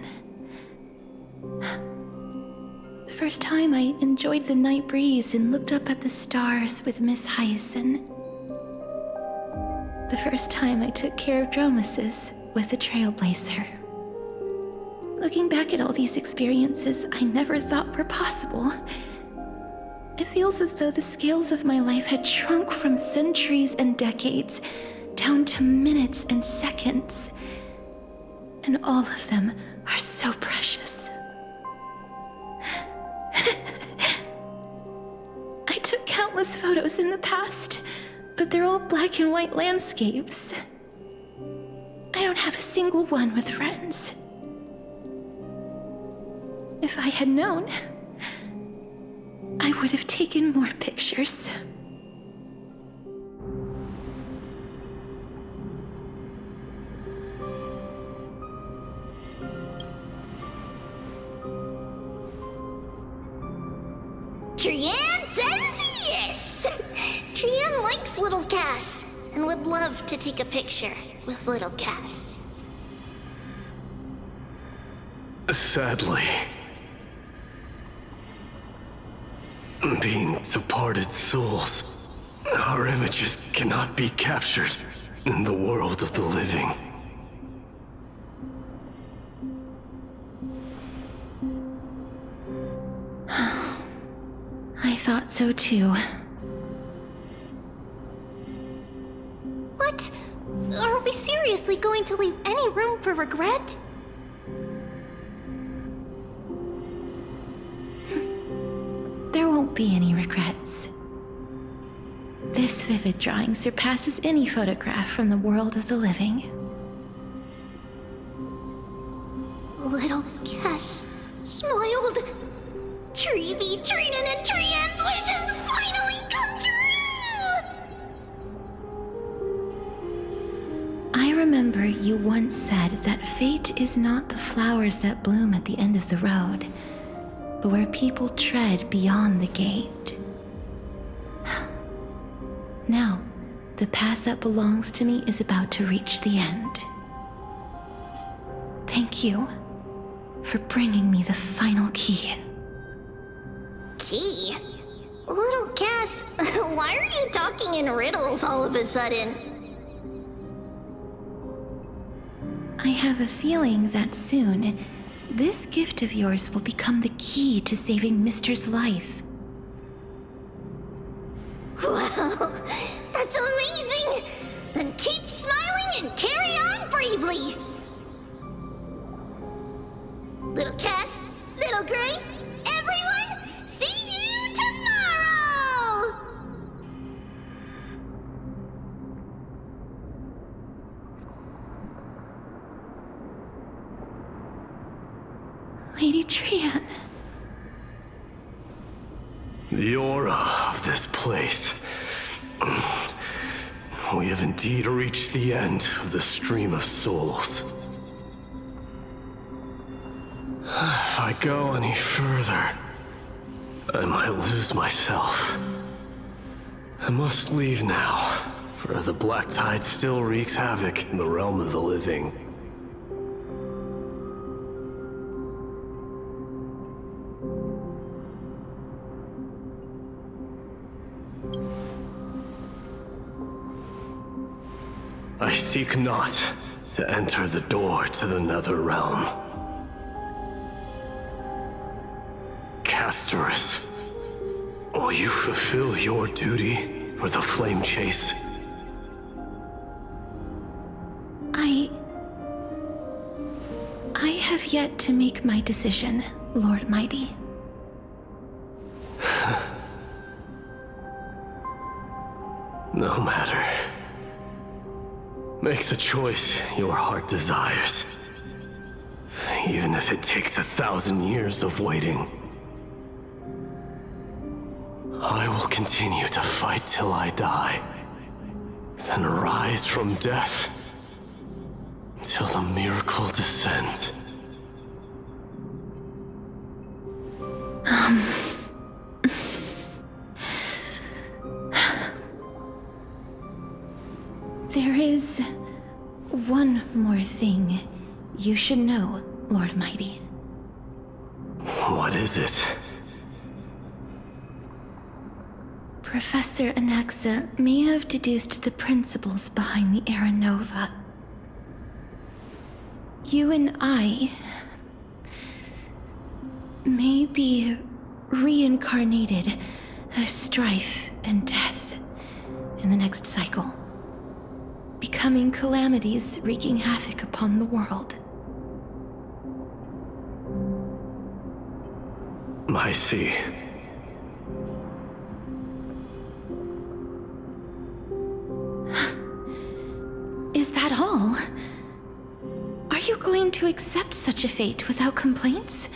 The first time I enjoyed the night breeze and looked up at the stars with Miss Hyacin. The first time I took care of Dromesis with the Trailblazer. Looking back at all these experiences I never thought were possible, it feels as though the scales of my life had shrunk from centuries and decades down to minutes and seconds. And all of them are so precious. I took countless photos in the past, but they're all black and white landscapes. I don't have a single one with friends. If I had known, I would have taken more pictures. Trian says yes! Trian likes little Cass and would love to take a picture with little Cass. Sadly, being departed souls, our images cannot be captured in the world of the living. I thought so too. What? Are we seriously going to leave any room for regret? There won't be any regrets. This vivid drawing surpasses any photograph from the world of the living. Little Cass smiled. Treevee, Trinan, and Trian's wishes finally come true! I remember you once said that fate is not the flowers that bloom at the end of the road, but where people tread beyond the gate. Now, the path that belongs to me is about to reach the end. Thank you for bringing me the final key. Key? Little Cass, why are you talking in riddles all of a sudden? I have a feeling that soon, this gift of yours will become the key to saving Mister's life. Wow, that's amazing! Then keep smiling and carry on bravely! Little Cass, Little Gray, everyone, see you tomorrow! Lady Trian. The aura of this place. We have indeed reached the end of the stream of souls. If I go any further, I might lose myself. I must leave now, for the black tide still wreaks havoc in the realm of the living. I seek not to enter the door to the nether realm. Castorus, will you fulfill your duty for the flame chase? I have yet to make my decision, Lord Mighty. No matter. Make the choice your heart desires. Even if it takes 1,000 years of waiting. I will continue to fight till I die. Then rise from death. Till the miracle descends. There is one more thing you should know, Lord Mighty. What is it? Professor Anaxa may have deduced the principles behind the Era Nova. You and I may be reincarnated as strife and death in the next cycle, becoming calamities wreaking havoc upon the world. I see. Is that all? you going to accept such a fate without complaints?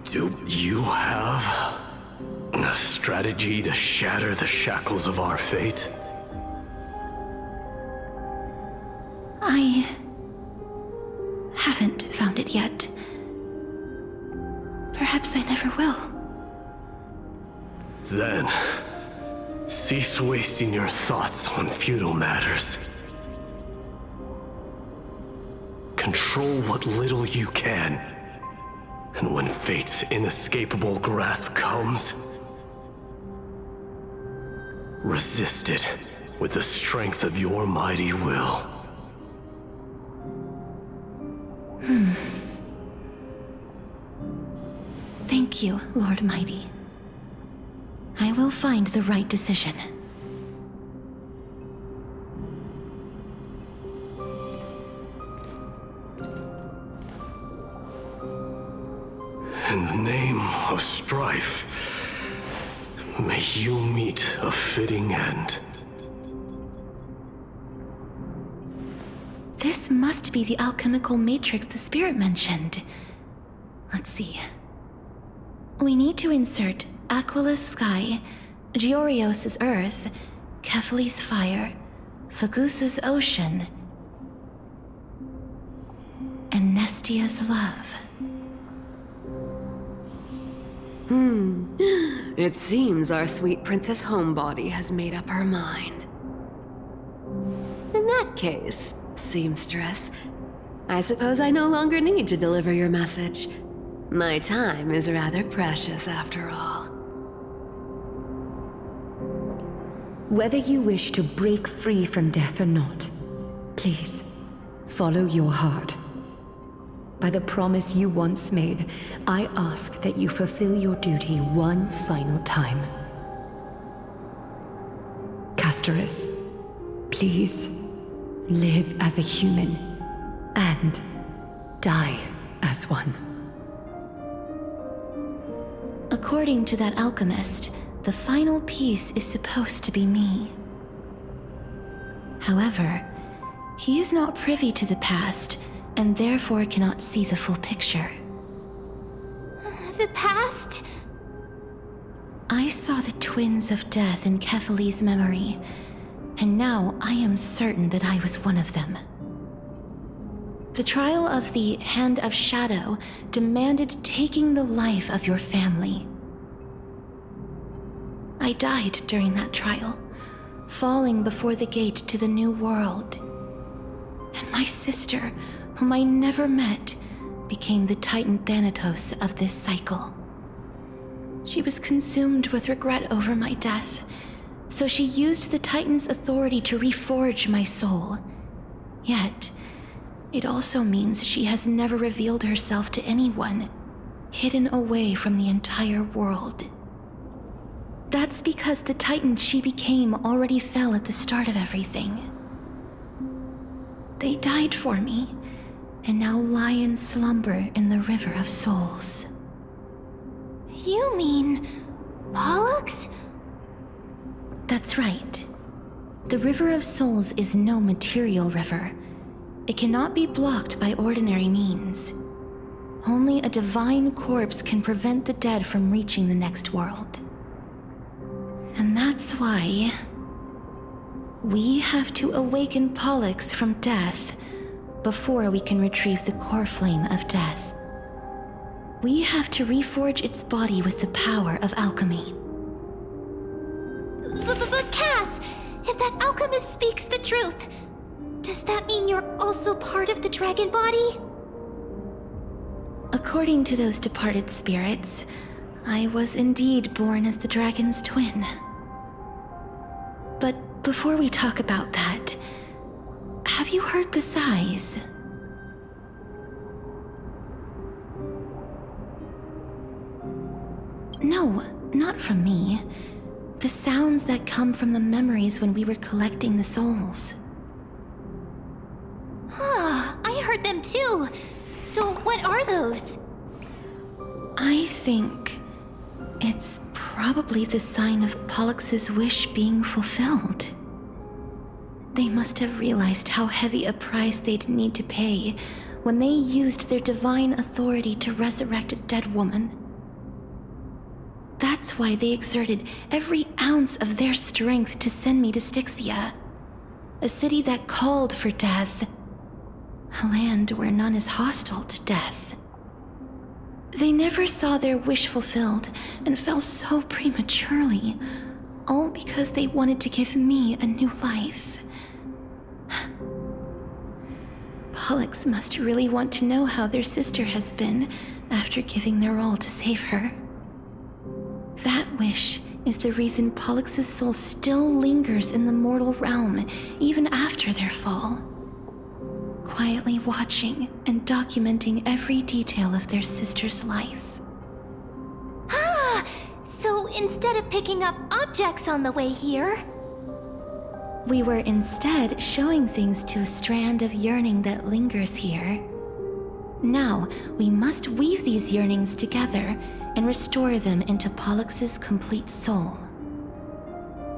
Do you have a strategy to shatter the shackles of our fate? I haven't found it yet. Perhaps I never will. Then, cease wasting your thoughts on futile matters. Control what little you can. And when fate's inescapable grasp comes, resist it with the strength of your mighty will. Thank you, Lord Mighty. I will find the right decision. In the name of strife, may you meet a fitting end. This must be the alchemical matrix the spirit mentioned. Let's see. We need to insert Aquila's sky, Georios' earth, Kephali's fire, Fagusa's ocean, and Nestia's love. It seems our sweet Princess Homebody has made up her mind. In that case, seamstress, I suppose I no longer need to deliver your message. My time is rather precious after all. Whether you wish to break free from death or not, please, follow your heart. By the promise you once made, I ask that you fulfill your duty one final time. Castorus, please, live as a human, and die as one. According to that alchemist, the final piece is supposed to be me. However, he is not privy to the past, and therefore cannot see the full picture. The past? I saw the twins of death in Kephali's memory, and now I am certain that I was one of them. The trial of the Hand of Shadow demanded taking the life of your family. I died during that trial, falling before the gate to the new world. And my sister, whom I never met, became the Titan Thanatos of this cycle. She was consumed with regret over my death, so she used the Titan's authority to reforge my soul. Yet, it also means she has never revealed herself to anyone, hidden away from the entire world. That's because the Titan she became already fell at the start of everything. They died for me, and now lie in slumber in the River of Souls. You mean Pollux? That's right. The River of Souls is no material river. It cannot be blocked by ordinary means. Only a divine corpse can prevent the dead from reaching the next world. And that's why we have to awaken Pollux from death before we can retrieve the core flame of death. We have to reforge its body with the power of alchemy. But Cass, if that alchemist speaks the truth, does that mean you're also part of the dragon body? According to those departed spirits, I was indeed born as the dragon's twin. But before we talk about that, have you heard the sighs? No, not from me. The sounds that come from the memories when we were collecting the souls. I heard them too. So what are those? I think it's probably the sign of Pollux's wish being fulfilled. They must have realized how heavy a price they'd need to pay when they used their divine authority to resurrect a dead woman. That's why they exerted every ounce of their strength to send me to Styxia, a city that called for death, a land where none is hostile to death. They never saw their wish fulfilled and fell so prematurely, all because they wanted to give me a new life. Pollux must really want to know how their sister has been after giving their all to save her. That wish is the reason Pollux's soul still lingers in the mortal realm even after their fall, quietly watching and documenting every detail of their sister's life. Ah! So instead of picking up objects on the way here, we were instead showing things to a strand of yearning that lingers here. Now, we must weave these yearnings together and restore them into Pollux's complete soul.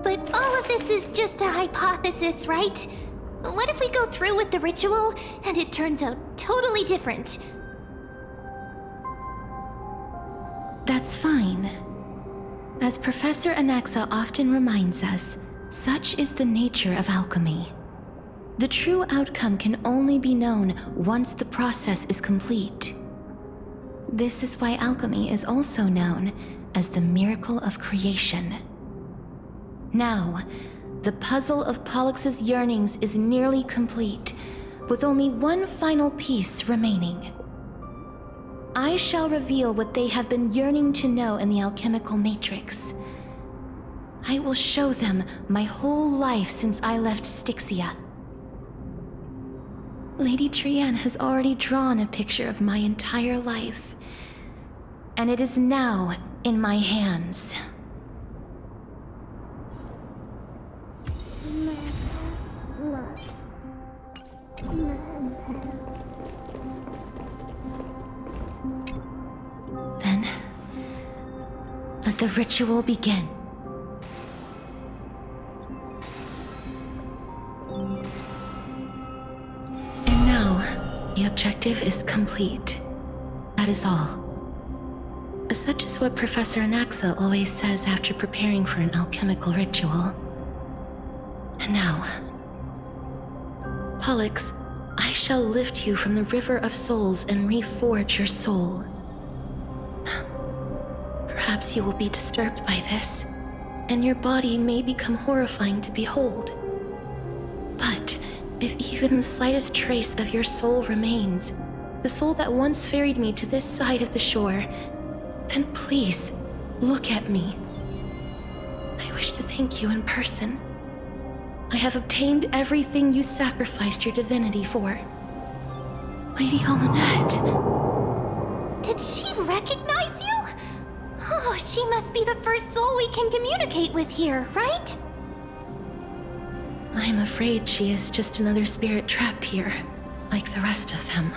but all of this is just a hypothesis, right? What if we go through with the ritual and it turns out totally different? That's fine. As Professor Anaxa often reminds us, such is the nature of alchemy. The true outcome can only be known once the process is complete. This is why alchemy is also known as the miracle of creation. Now, the puzzle of Pollux's yearnings is nearly complete, with only one final piece remaining. I shall reveal what they have been yearning to know in the alchemical matrix. I will show them my whole life since I left Styxia. Lady Trianne has already drawn a picture of my entire life, and it is now in my hands. Then, let the ritual begin. And now, the objective is complete. That is all. Such is what Professor Anaxa always says after preparing for an alchemical ritual. And now, Pollux, I shall lift you from the river of souls and reforge your soul. Perhaps you will be disturbed by this, and your body may become horrifying to behold. But if even the slightest trace of your soul remains, the soul that once ferried me to this side of the shore, then please, look at me. I wish to thank you in person. I have obtained everything you sacrificed your divinity for. Lady Almanette. Did she recognize you? Oh, she must be the first soul we can communicate with here, right? I'm afraid she is just another spirit trapped here, like the rest of them.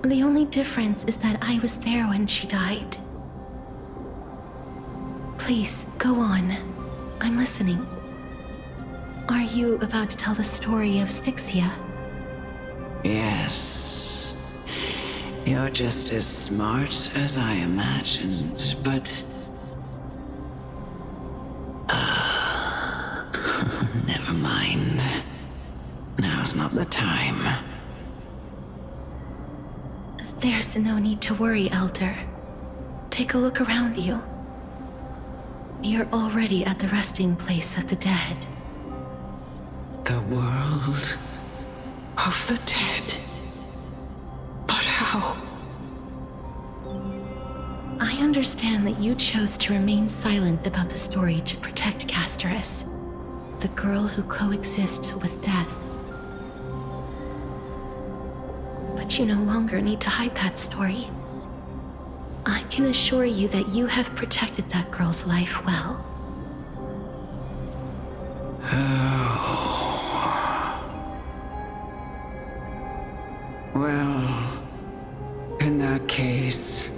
The only difference is that I was there when she died. Please, go on. I'm listening. Are you about to tell the story of Styxia? Yes. You're just as smart as I imagined, but... never mind. Now's not the time. There's no need to worry, Elder. Take a look around you. You're already at the resting place of the dead. The world of the dead. But how? I understand that you chose to remain silent about the story to protect Castorus, the girl who coexists with death. But you no longer need to hide that story. I can assure you that you have protected that girl's life well. Well, in that case,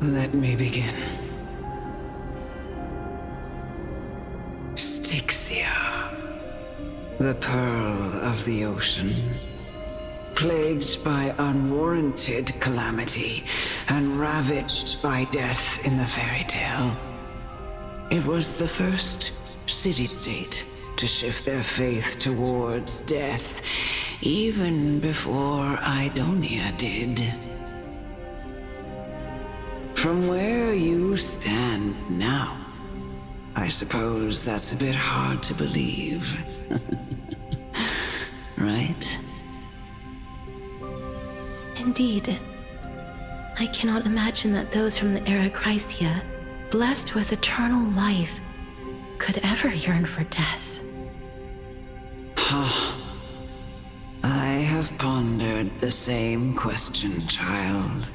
let me begin. Styxia. The pearl of the ocean. Plagued by unwarranted calamity and ravaged by death in the fairy tale. It was the first city-state to shift their faith towards death, even before Idonia did. From where you stand now, I suppose that's a bit hard to believe. Right? Indeed. I cannot imagine that those from the era Chrysia, blessed with eternal life, could ever yearn for death. I have pondered the same question, child.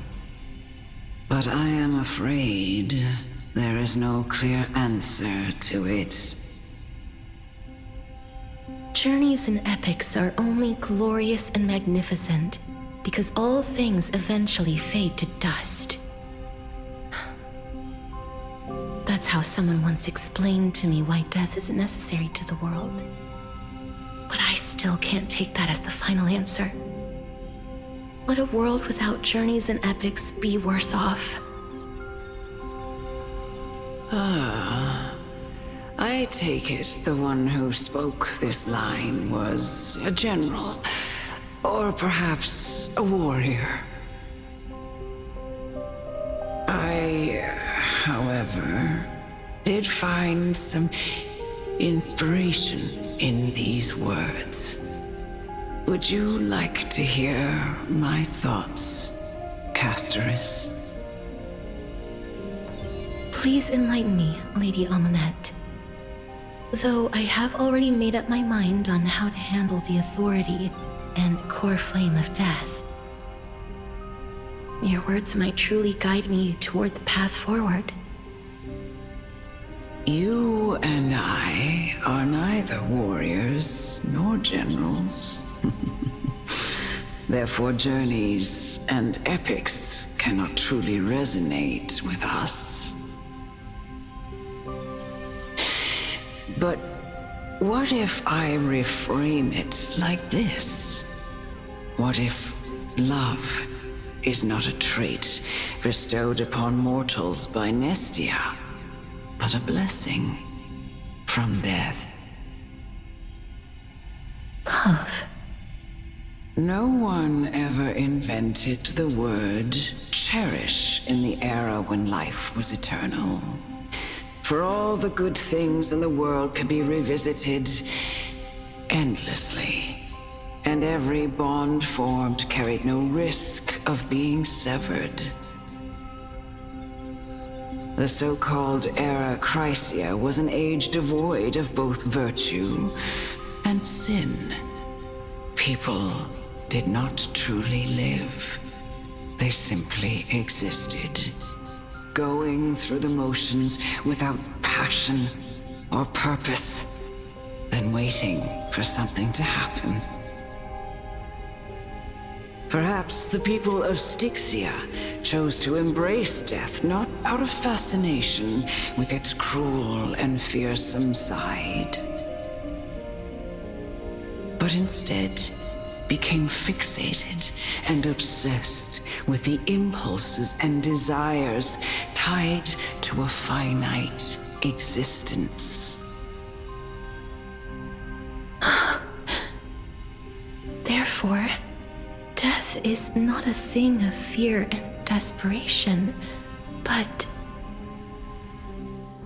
But I am afraid there is no clear answer to it. Journeys and epics are only glorious and magnificent because all things eventually fade to dust. That's how someone once explained to me why death is necessary to the world. But I still can't take that as the final answer. Would a world without journeys and epics be worse off? I take it the one who spoke this line was a general, or perhaps a warrior. I, however, did find some inspiration in these words. Would you like to hear my thoughts, Castoris? Please enlighten me, Lady Amunet. Though I have already made up my mind on how to handle the authority and core flame of death. Your words might truly guide me toward the path forward. You and I are neither warriors nor generals. Therefore, journeys and epics cannot truly resonate with us. But what if I reframe it like this? What if love is not a trait bestowed upon mortals by Nestia, but a blessing from death? Love. No one ever invented the word cherish in the era when life was eternal. For all the good things in the world can be revisited endlessly, and every bond formed carried no risk of being severed. The so-called era Chrysia was an age devoid of both virtue and sin. People did not truly live. They simply existed, going through the motions without passion or purpose, then waiting for something to happen. Perhaps the people of Styxia chose to embrace death not out of fascination with its cruel and fearsome side, but instead became fixated and obsessed with the impulses and desires tied to a finite existence. Therefore, death is not a thing of fear and desperation, but...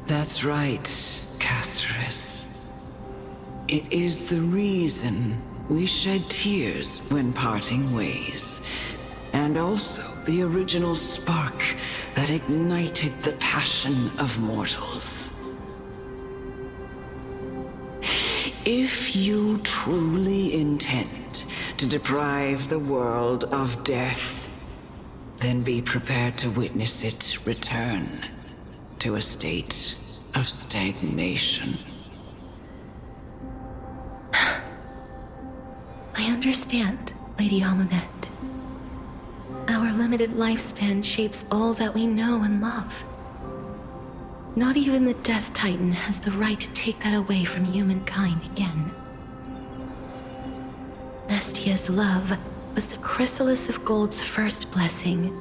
That's right, Castoris. It is the reason we shed tears when parting ways, and also the original spark that ignited the passion of mortals. If you truly intend to deprive the world of death, then be prepared to witness it return to a state of stagnation. I understand, Lady Amunet. Our limited lifespan shapes all that we know and love. Not even the Death Titan has the right to take that away from humankind again. Nestia's love was the chrysalis of gold's first blessing,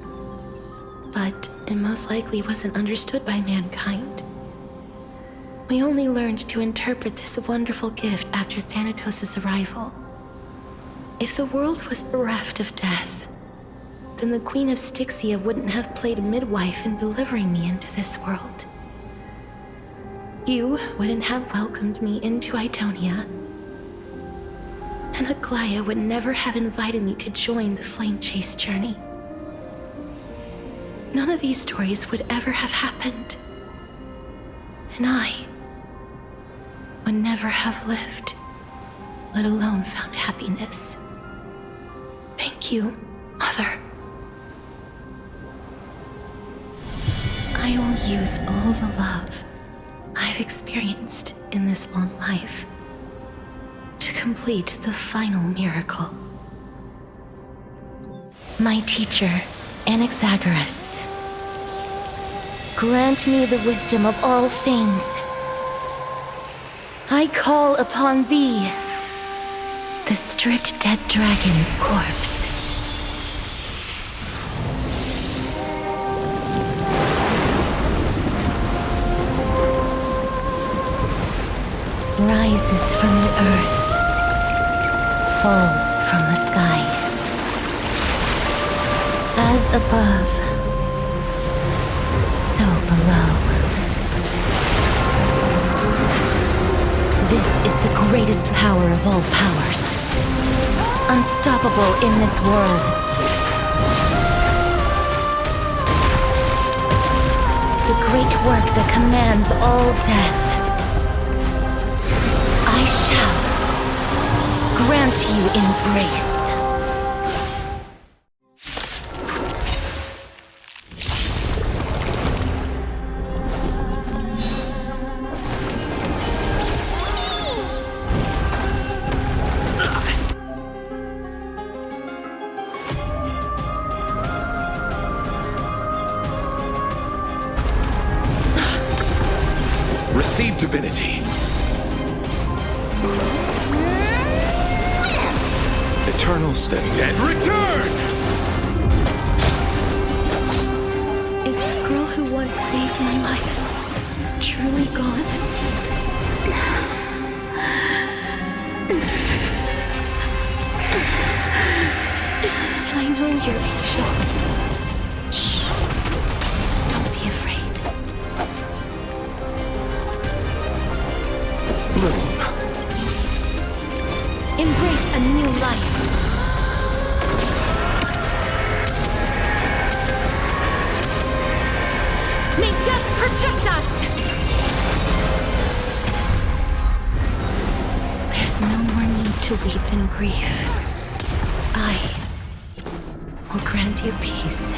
but it most likely wasn't understood by mankind. We only learned to interpret this wonderful gift after Thanatos' arrival. If the world was bereft of death, then the Queen of Styxia wouldn't have played midwife in delivering me into this world. You wouldn't have welcomed me into Idonia, and Aglaya would never have invited me to join the Flame Chase journey. None of these stories would ever have happened, and I would never have lived, let alone found happiness. Thank you, Mother. I will use all the love I've experienced in this long life to complete the final miracle. My teacher, Anaxagoras, grant me the wisdom of all things. I call upon thee, the stripped dead dragon's corpse. Rises from the earth, falls from the sky. As above, so below. This is the greatest power of all powers, unstoppable in this world. The great work that commands all death. I shall grant you embrace. Receive divinity. Eternal step. Dead return! Is the girl who once saved my life truly gone? And I know you're anxious. Shh. Don't be afraid. Bloom. Embrace a new life. May death protect us! There's no more need to weep in grief. I will grant you peace.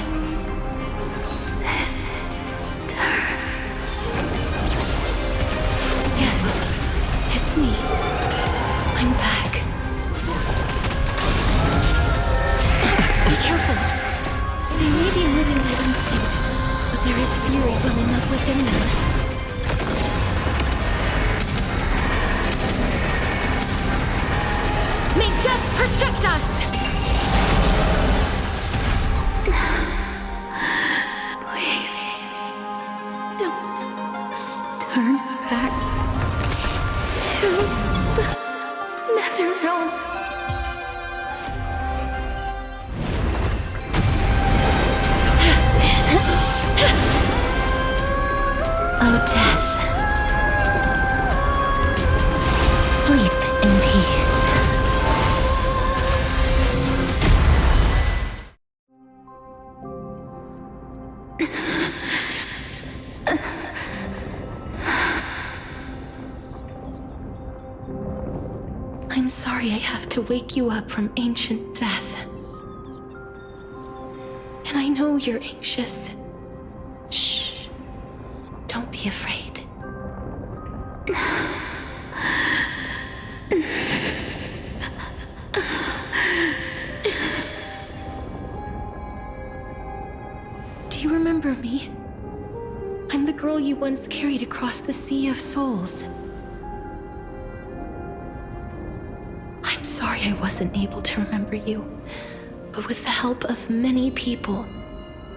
This turn. Yes, it's me. I'm back. Be careful. They may be moving by instinct, but there is fury welling up within them. May death protect us! Please, don't turn back to the Nether Realm. Oh, death. Sleep in peace. I'm sorry I have to wake you up from ancient death. And I know you're anxious. Shh. Don't be afraid. Do you remember me? I'm the girl you once carried across the Sea of Souls. I'm sorry I wasn't able to remember you, but with the help of many people,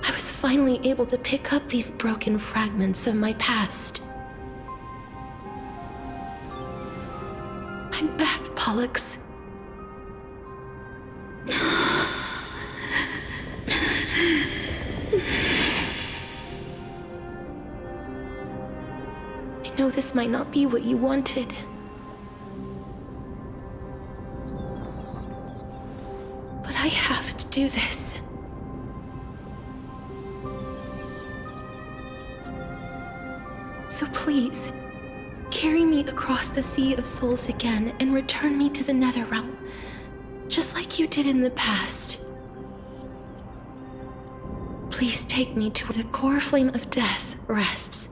I was finally able to pick up these broken fragments of my past. I'm back, Pollux. I know this might not be what you wanted. But I have to do this. So please, carry me across the Sea of Souls again and return me to the Netherrealm, just like you did in the past. Please take me to where the core flame of death rests.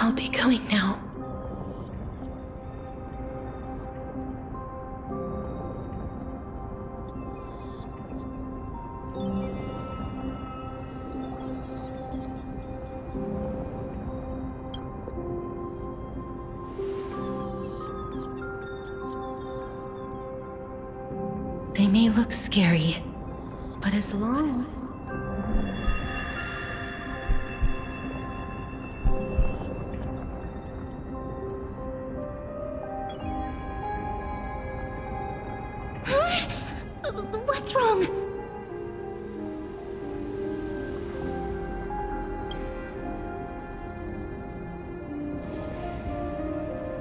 I'll be going now. They may look scary, but as long What's wrong?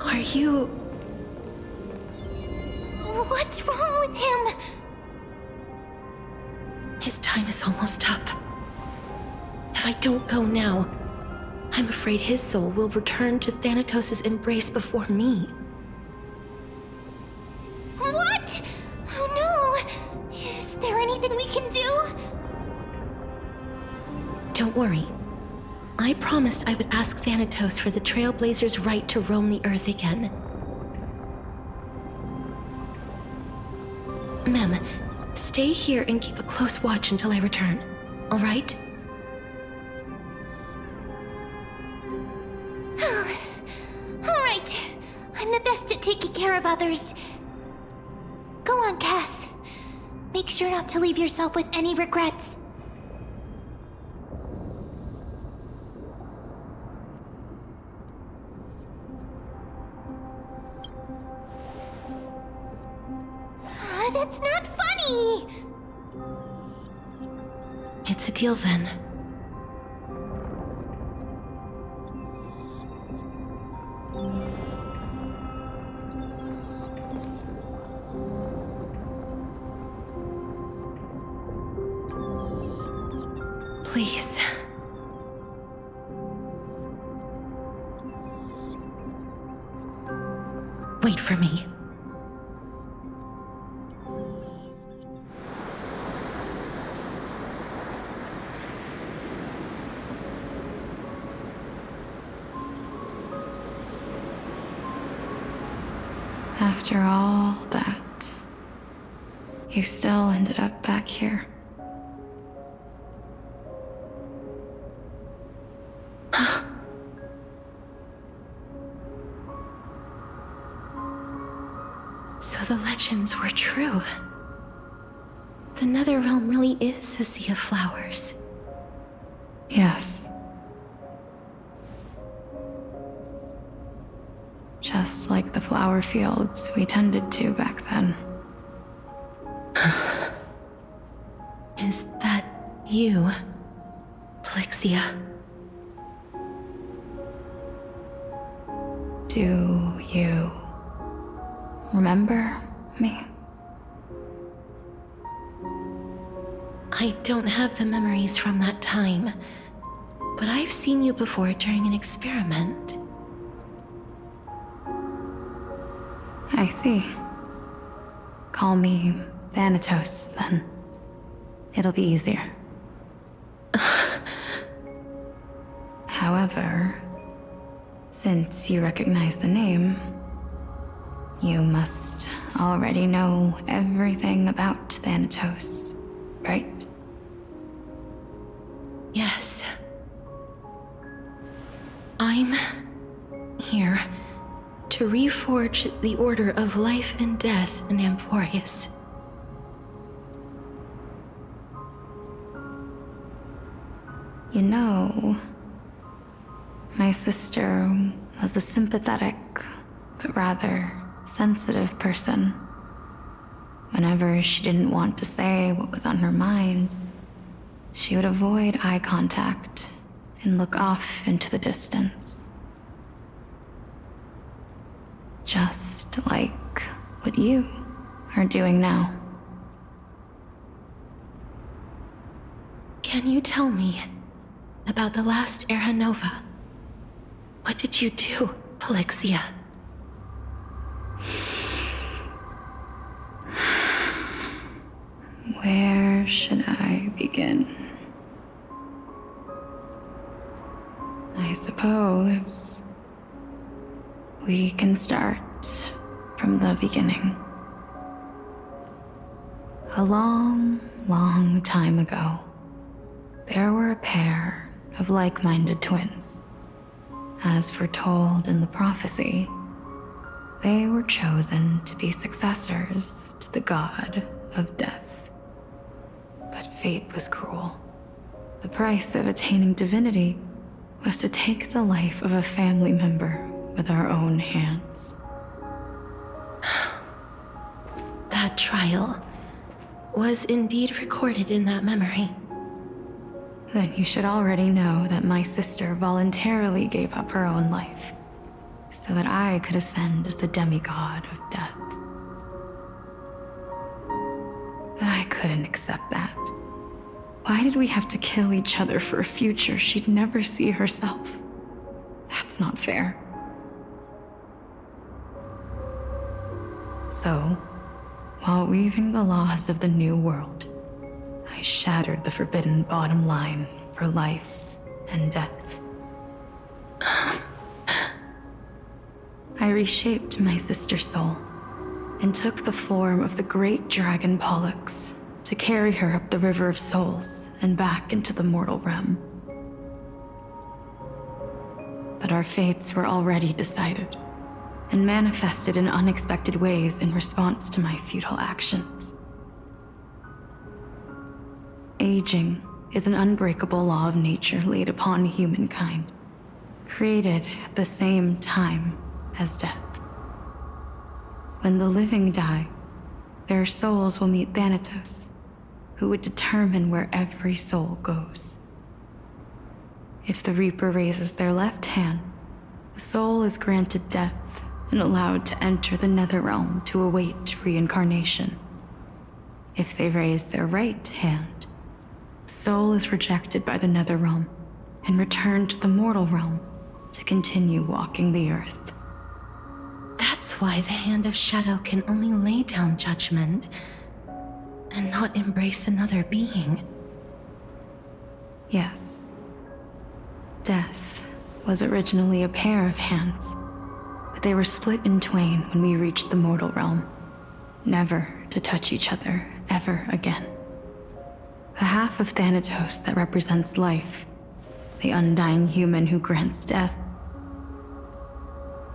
Are you... What's wrong with him? His time is almost up. If I don't go now, I'm afraid his soul will return to Thanatos' embrace before me. What? Oh no! Is there anything we can do? Don't worry. I promised I would ask Thanatos for the Trailblazers' right to roam the Earth again. Mem, stay here and keep a close watch until I return, all right? All right. I'm the best at taking care of others. Go on, Cass. Make sure not to leave yourself with any regrets. That's not funny! It's a deal then. Please. Wait for me. After all that, you still ended up back here. So the legends were true. The Netherrealm really is a sea of flowers. Yes. Just like the flower fields we tended to back then. Is that you, Plixia? Do you remember me? I don't have the memories from that time, but I've seen you before during an experiment. I see. Call me Thanatos, then. It'll be easier. However, since you recognize the name, you must already know everything about Thanatos, right? Yes. I'm here to reforge the order of life and death in Amphorius. You know, my sister was a sympathetic, but rather sensitive person. Whenever she didn't want to say what was on her mind, she would avoid eye contact and look off into the distance. Just like what you are doing now. Can you tell me about the last Era Nova? What did you do, Polixia? Where should I begin? I suppose we can start from the beginning. A long, long time ago, there were a pair of like-minded twins. As foretold in the prophecy, they were chosen to be successors to the god of death. But fate was cruel. The price of attaining divinity was to take the life of a family member with our own hands. That trial was indeed recorded in that memory. Then you should already know that my sister voluntarily gave up her own life so that I could ascend as the demigod of death. But I couldn't accept that. Why did we have to kill each other for a future she'd never see herself? That's not fair. So, while weaving the laws of the new world, I shattered the forbidden bottom line for life and death. I reshaped my sister's soul and took the form of the great dragon Pollux to carry her up the River of Souls and back into the mortal realm. But our fates were already decided and manifested in unexpected ways in response to my futile actions. Aging is an unbreakable law of nature laid upon humankind, created at the same time as death. When the living die, their souls will meet Thanatos, who would determine where every soul goes. If the Reaper raises their left hand, the soul is granted death and allowed to enter the Netherrealm to await reincarnation. If they raise their right hand, the soul is rejected by the Netherrealm and returned to the mortal realm to continue walking the earth. That's why the Hand of Shadow can only lay down judgment and not embrace another being. Yes. Death was originally a pair of hands, but they were split in twain when we reached the mortal realm, never to touch each other ever again. The half of Thanatos that represents life, the undying human who grants death,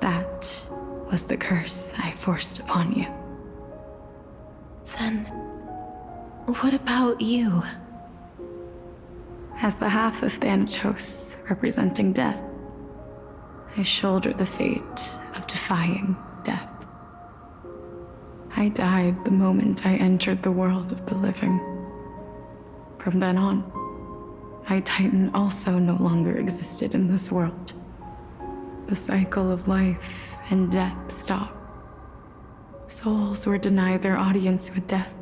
that was the curse I forced upon you. Then, what about you? As the half of Thanatos representing death, I shoulder the fate of defying death. I died the moment I entered the world of the living. From then on, my Titan also no longer existed in this world. The cycle of life and death stopped. Souls were denied their audience with death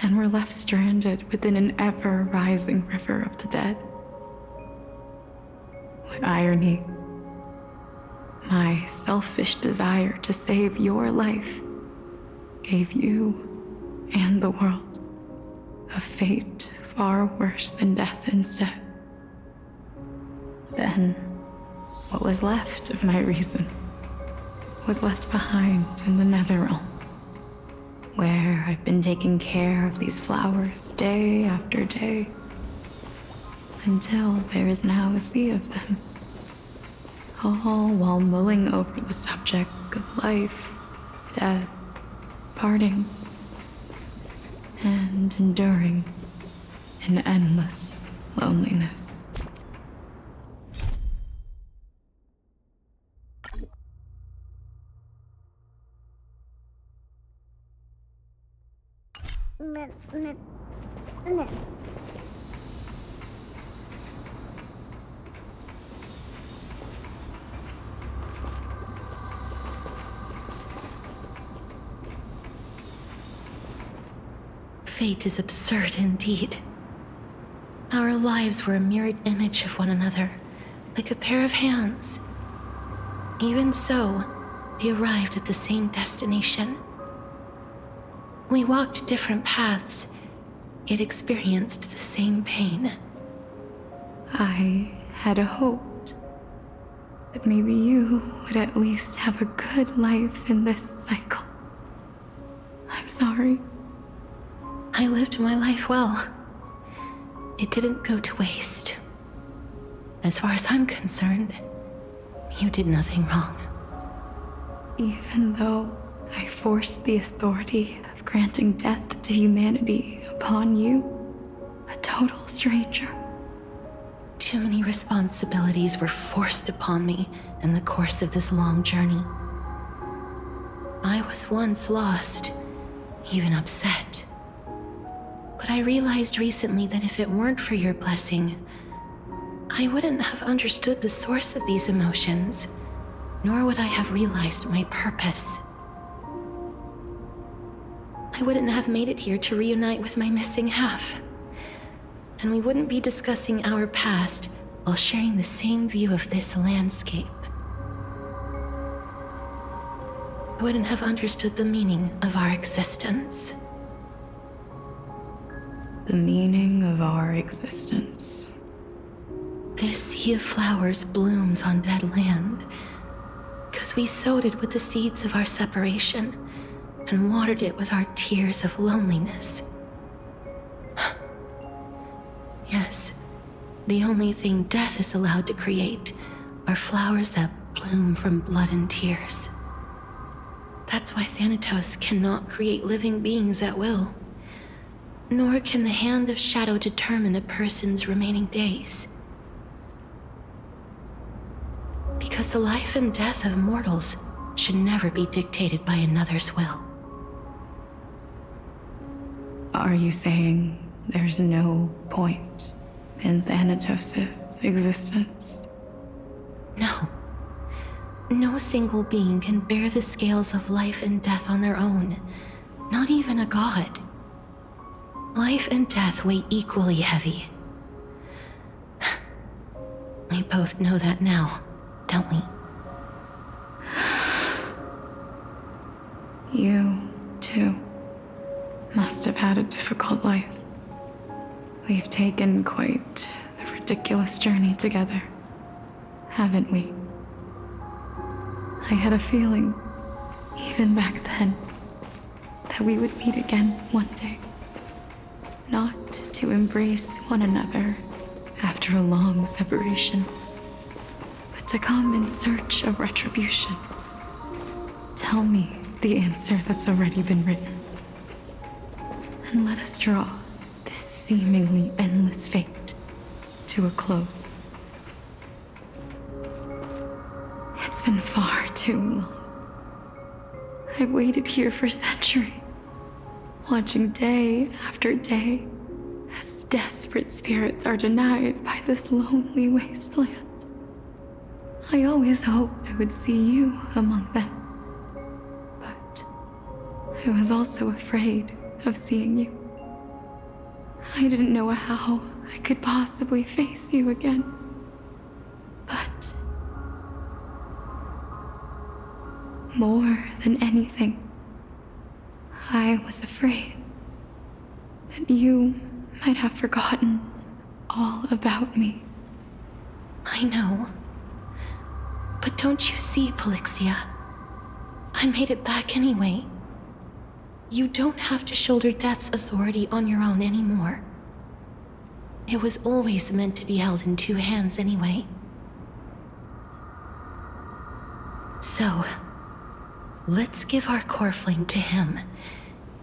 and were left stranded within an ever-rising river of the dead. What irony. My selfish desire to save your life gave you and the world a fate far worse than death instead. Then, what was left of my reason was left behind in the Netherrealm, where I've been taking care of these flowers day after day, until there is now a sea of them, all while mulling over the subject of life, death, parting, and enduring an endless loneliness. Fate is absurd indeed. Our lives were a mirrored image of one another, like a pair of hands. Even so, we arrived at the same destination. We walked different paths, yet experienced the same pain. I had hoped that maybe you would at least have a good life in this cycle. I'm sorry. I lived my life well. It didn't go to waste. As far as I'm concerned, you did nothing wrong. Even though I forced the authority of granting death to humanity upon you, a total stranger. Too many responsibilities were forced upon me in the course of this long journey. I was once lost, even upset. But I realized recently that if it weren't for your blessing, I wouldn't have understood the source of these emotions, nor would I have realized my purpose. I wouldn't have made it here to reunite with my missing half, and we wouldn't be discussing our past while sharing the same view of this landscape. I wouldn't have understood the meaning of our existence. The meaning of our existence. This sea of flowers blooms on dead land, because we sowed it with the seeds of our separation and watered it with our tears of loneliness. Yes, the only thing death is allowed to create are flowers that bloom from blood and tears. That's why Thanatos cannot create living beings at will. Nor can the hand of shadow determine a person's remaining days. Because the life and death of mortals should never be dictated by another's will. Are you saying there's no point in Thanatos' existence? No. No single being can bear the scales of life and death on their own, not even a god. Life and death weigh equally heavy. We both know that now, don't we? You, too, must have had a difficult life. We've taken quite the ridiculous journey together, haven't we? I had a feeling, even back then, that we would meet again one day. Not to embrace one another after a long separation, but to come in search of retribution. Tell me the answer that's already been written, and let us draw this seemingly endless fate to a close. It's been far too long. I've waited here for centuries, watching day after day as desperate spirits are denied by this lonely wasteland. I always hoped I would see you among them, but I was also afraid of seeing you. I didn't know how I could possibly face you again, but more than anything, I was afraid that you might have forgotten all about me. I know. But don't you see, Polixia? I made it back anyway. You don't have to shoulder death's authority on your own anymore. It was always meant to be held in two hands anyway. So, let's give our core flame to him,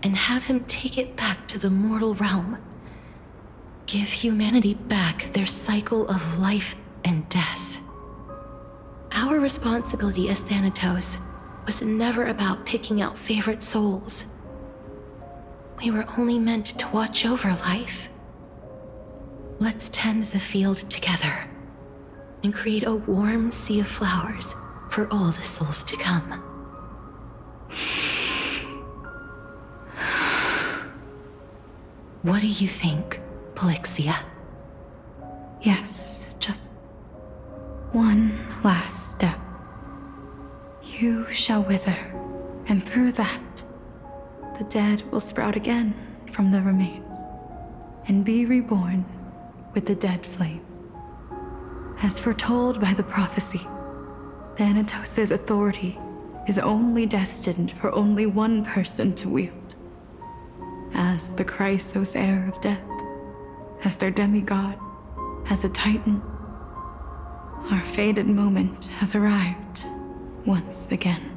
and have him take it back to the mortal realm. Give humanity back their cycle of life and death. Our responsibility as Thanatos was never about picking out favorite souls. We were only meant to watch over life. Let's tend the field together, and create a warm sea of flowers for all the souls to come. What do you think, Polixia? Yes, just one last step. You shall wither, and through that, the dead will sprout again from the remains, and be reborn with the dead flame. As foretold by the prophecy, Thanatos' authority is only destined for only one person to wield. As the Chrysos heir of death, as their demigod, as a titan, our fated moment has arrived once again.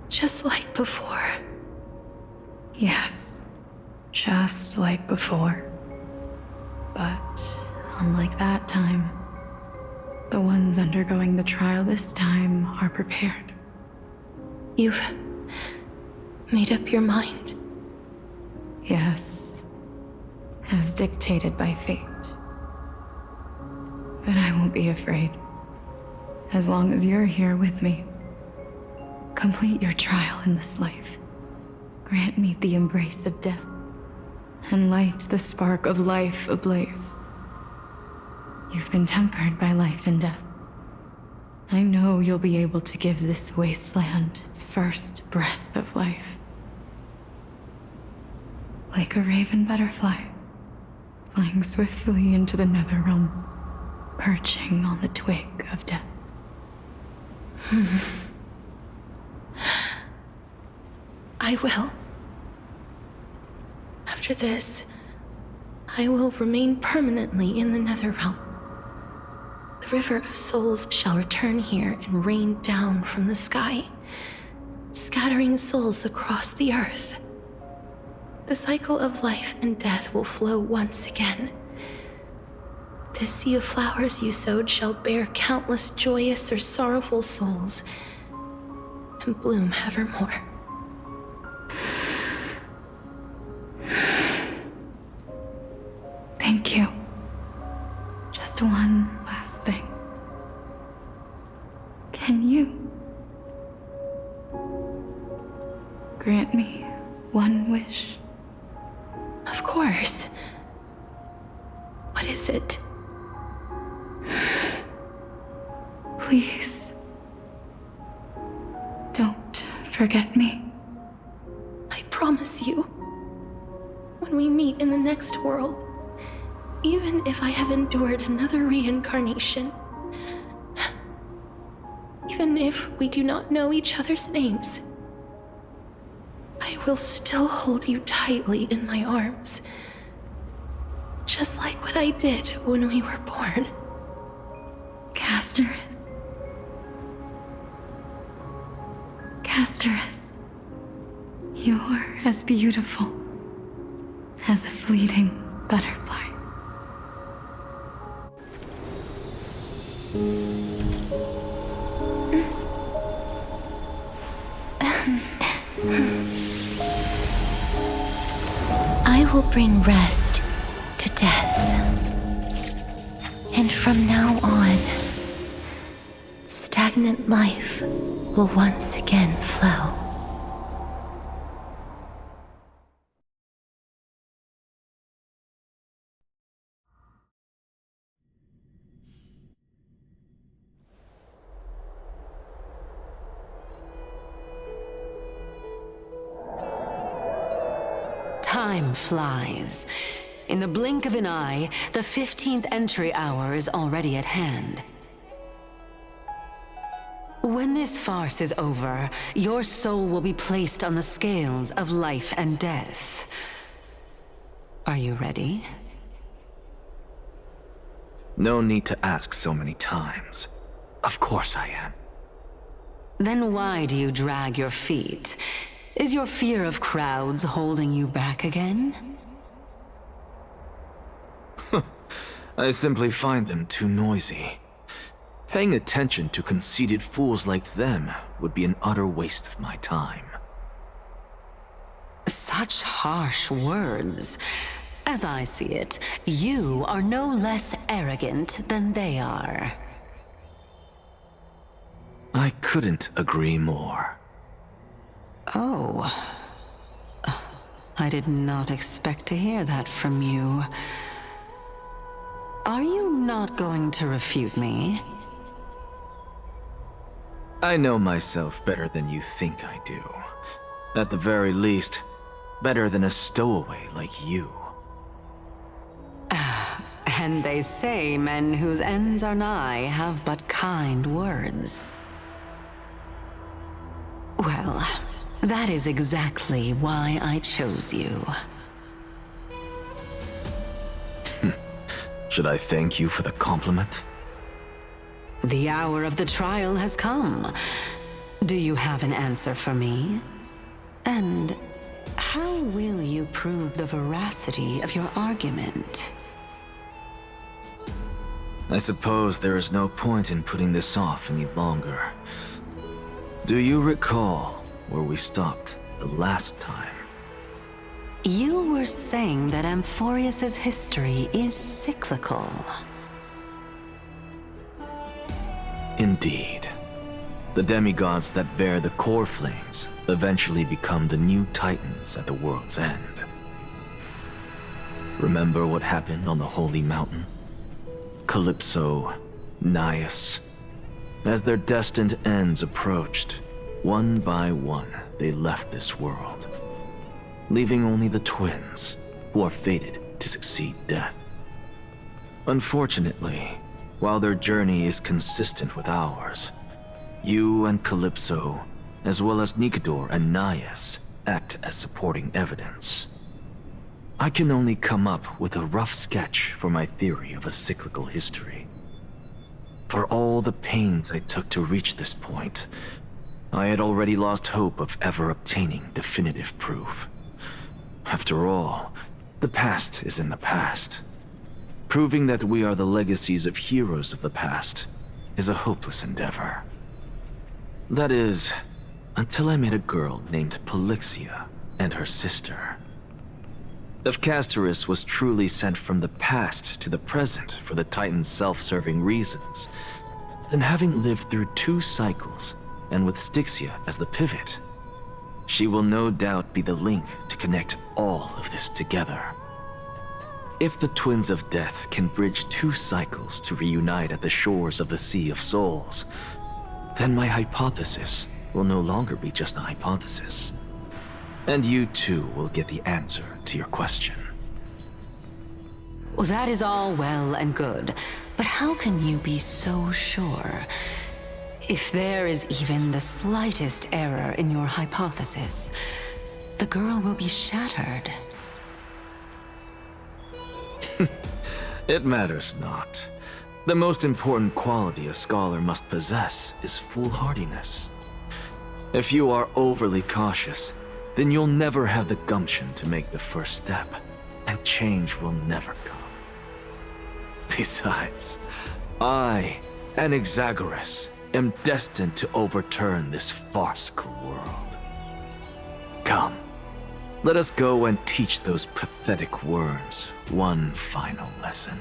Just like before. Yes, just like before. But unlike that time, the ones undergoing the trial this time are prepared. You've made up your mind? Yes, as dictated by fate. But I won't be afraid. As long as you're here with me. Complete your trial in this life. Grant me the embrace of death, and light the spark of life ablaze. You've been tempered by life and death. I know you'll be able to give this wasteland its first breath of life. Like a raven butterfly, flying swiftly into the netherrealm, perching on the twig of death. I will. After this, I will remain permanently in the Netherrealm. The River of Souls shall return here and rain down from the sky, scattering souls across the earth. The cycle of life and death will flow once again. This sea of flowers you sowed shall bear countless joyous or sorrowful souls, and bloom evermore. Thank you. Just one last thing. Can you grant me one wish? Of course. What is it? Please, don't forget me. I promise you, when we meet in the next world, even if I have endured another reincarnation, even if we do not know each other's names, I will still hold you tightly in my arms, just like what I did when we were born. Casterus. Casterus. You're as beautiful as a fleeting butterfly. I will bring rest to death. And from now on, stagnant life will once again flow. Time flies. In the blink of an eye, the 15th entry hour is already at hand. When the this farce is over, your soul will be placed on the scales of life and death. Are you ready? No need to ask so many times. Of course I am. Then why do you drag your feet? Is your fear of crowds holding you back again? I simply find them too noisy. Paying attention to conceited fools like them would be an utter waste of my time. Such harsh words. As I see it, you are no less arrogant than they are. I couldn't agree more. Oh. I did not expect to hear that from you. Are you not going to refute me? I know myself better than you think I do. At the very least, better than a stowaway like you. And they say men whose ends are nigh have but kind words. Well, that is exactly why I chose you. Should I thank you for the compliment? The hour of the trial has come. Do you have an answer for me? And how will you prove the veracity of your argument? I suppose there is no point in putting this off any longer. Do you recall where we stopped the last time? You were saying that Amphorius's history is cyclical. Indeed. The demigods that bear the core flames eventually become the new titans at the world's end. Remember what happened on the Holy Mountain? Calypso, Naias. As their destined ends approached, one by one they left this world, leaving only the twins, who are fated to succeed death. Unfortunately, while their journey is consistent with ours, you and Calypso, as well as Nikodor and Naias, act as supporting evidence. I can only come up with a rough sketch for my theory of a cyclical history. For all the pains I took to reach this point, I had already lost hope of ever obtaining definitive proof. After all, the past is in the past. Proving that we are the legacies of heroes of the past is a hopeless endeavor. That is, until I met a girl named Polixia and her sister. If Castorus was truly sent from the past to the present for the Titan's self-serving reasons, then having lived through 2 cycles, and with Styxia as the pivot, she will no doubt be the link to connect all of this together. If the Twins of Death can bridge 2 cycles to reunite at the shores of the Sea of Souls, then my hypothesis will no longer be just a hypothesis. And you too will get the answer to your question. Well, that is all well and good, but how can you be so sure? If there is even the slightest error in your hypothesis, the girl will be shattered. It matters not. The most important quality a scholar must possess is foolhardiness. If you are overly cautious, then you'll never have the gumption to make the first step, and change will never come. Besides, I, an Exagoras, am destined to overturn this farcical world. Come, let us go and teach those pathetic worms one final lesson.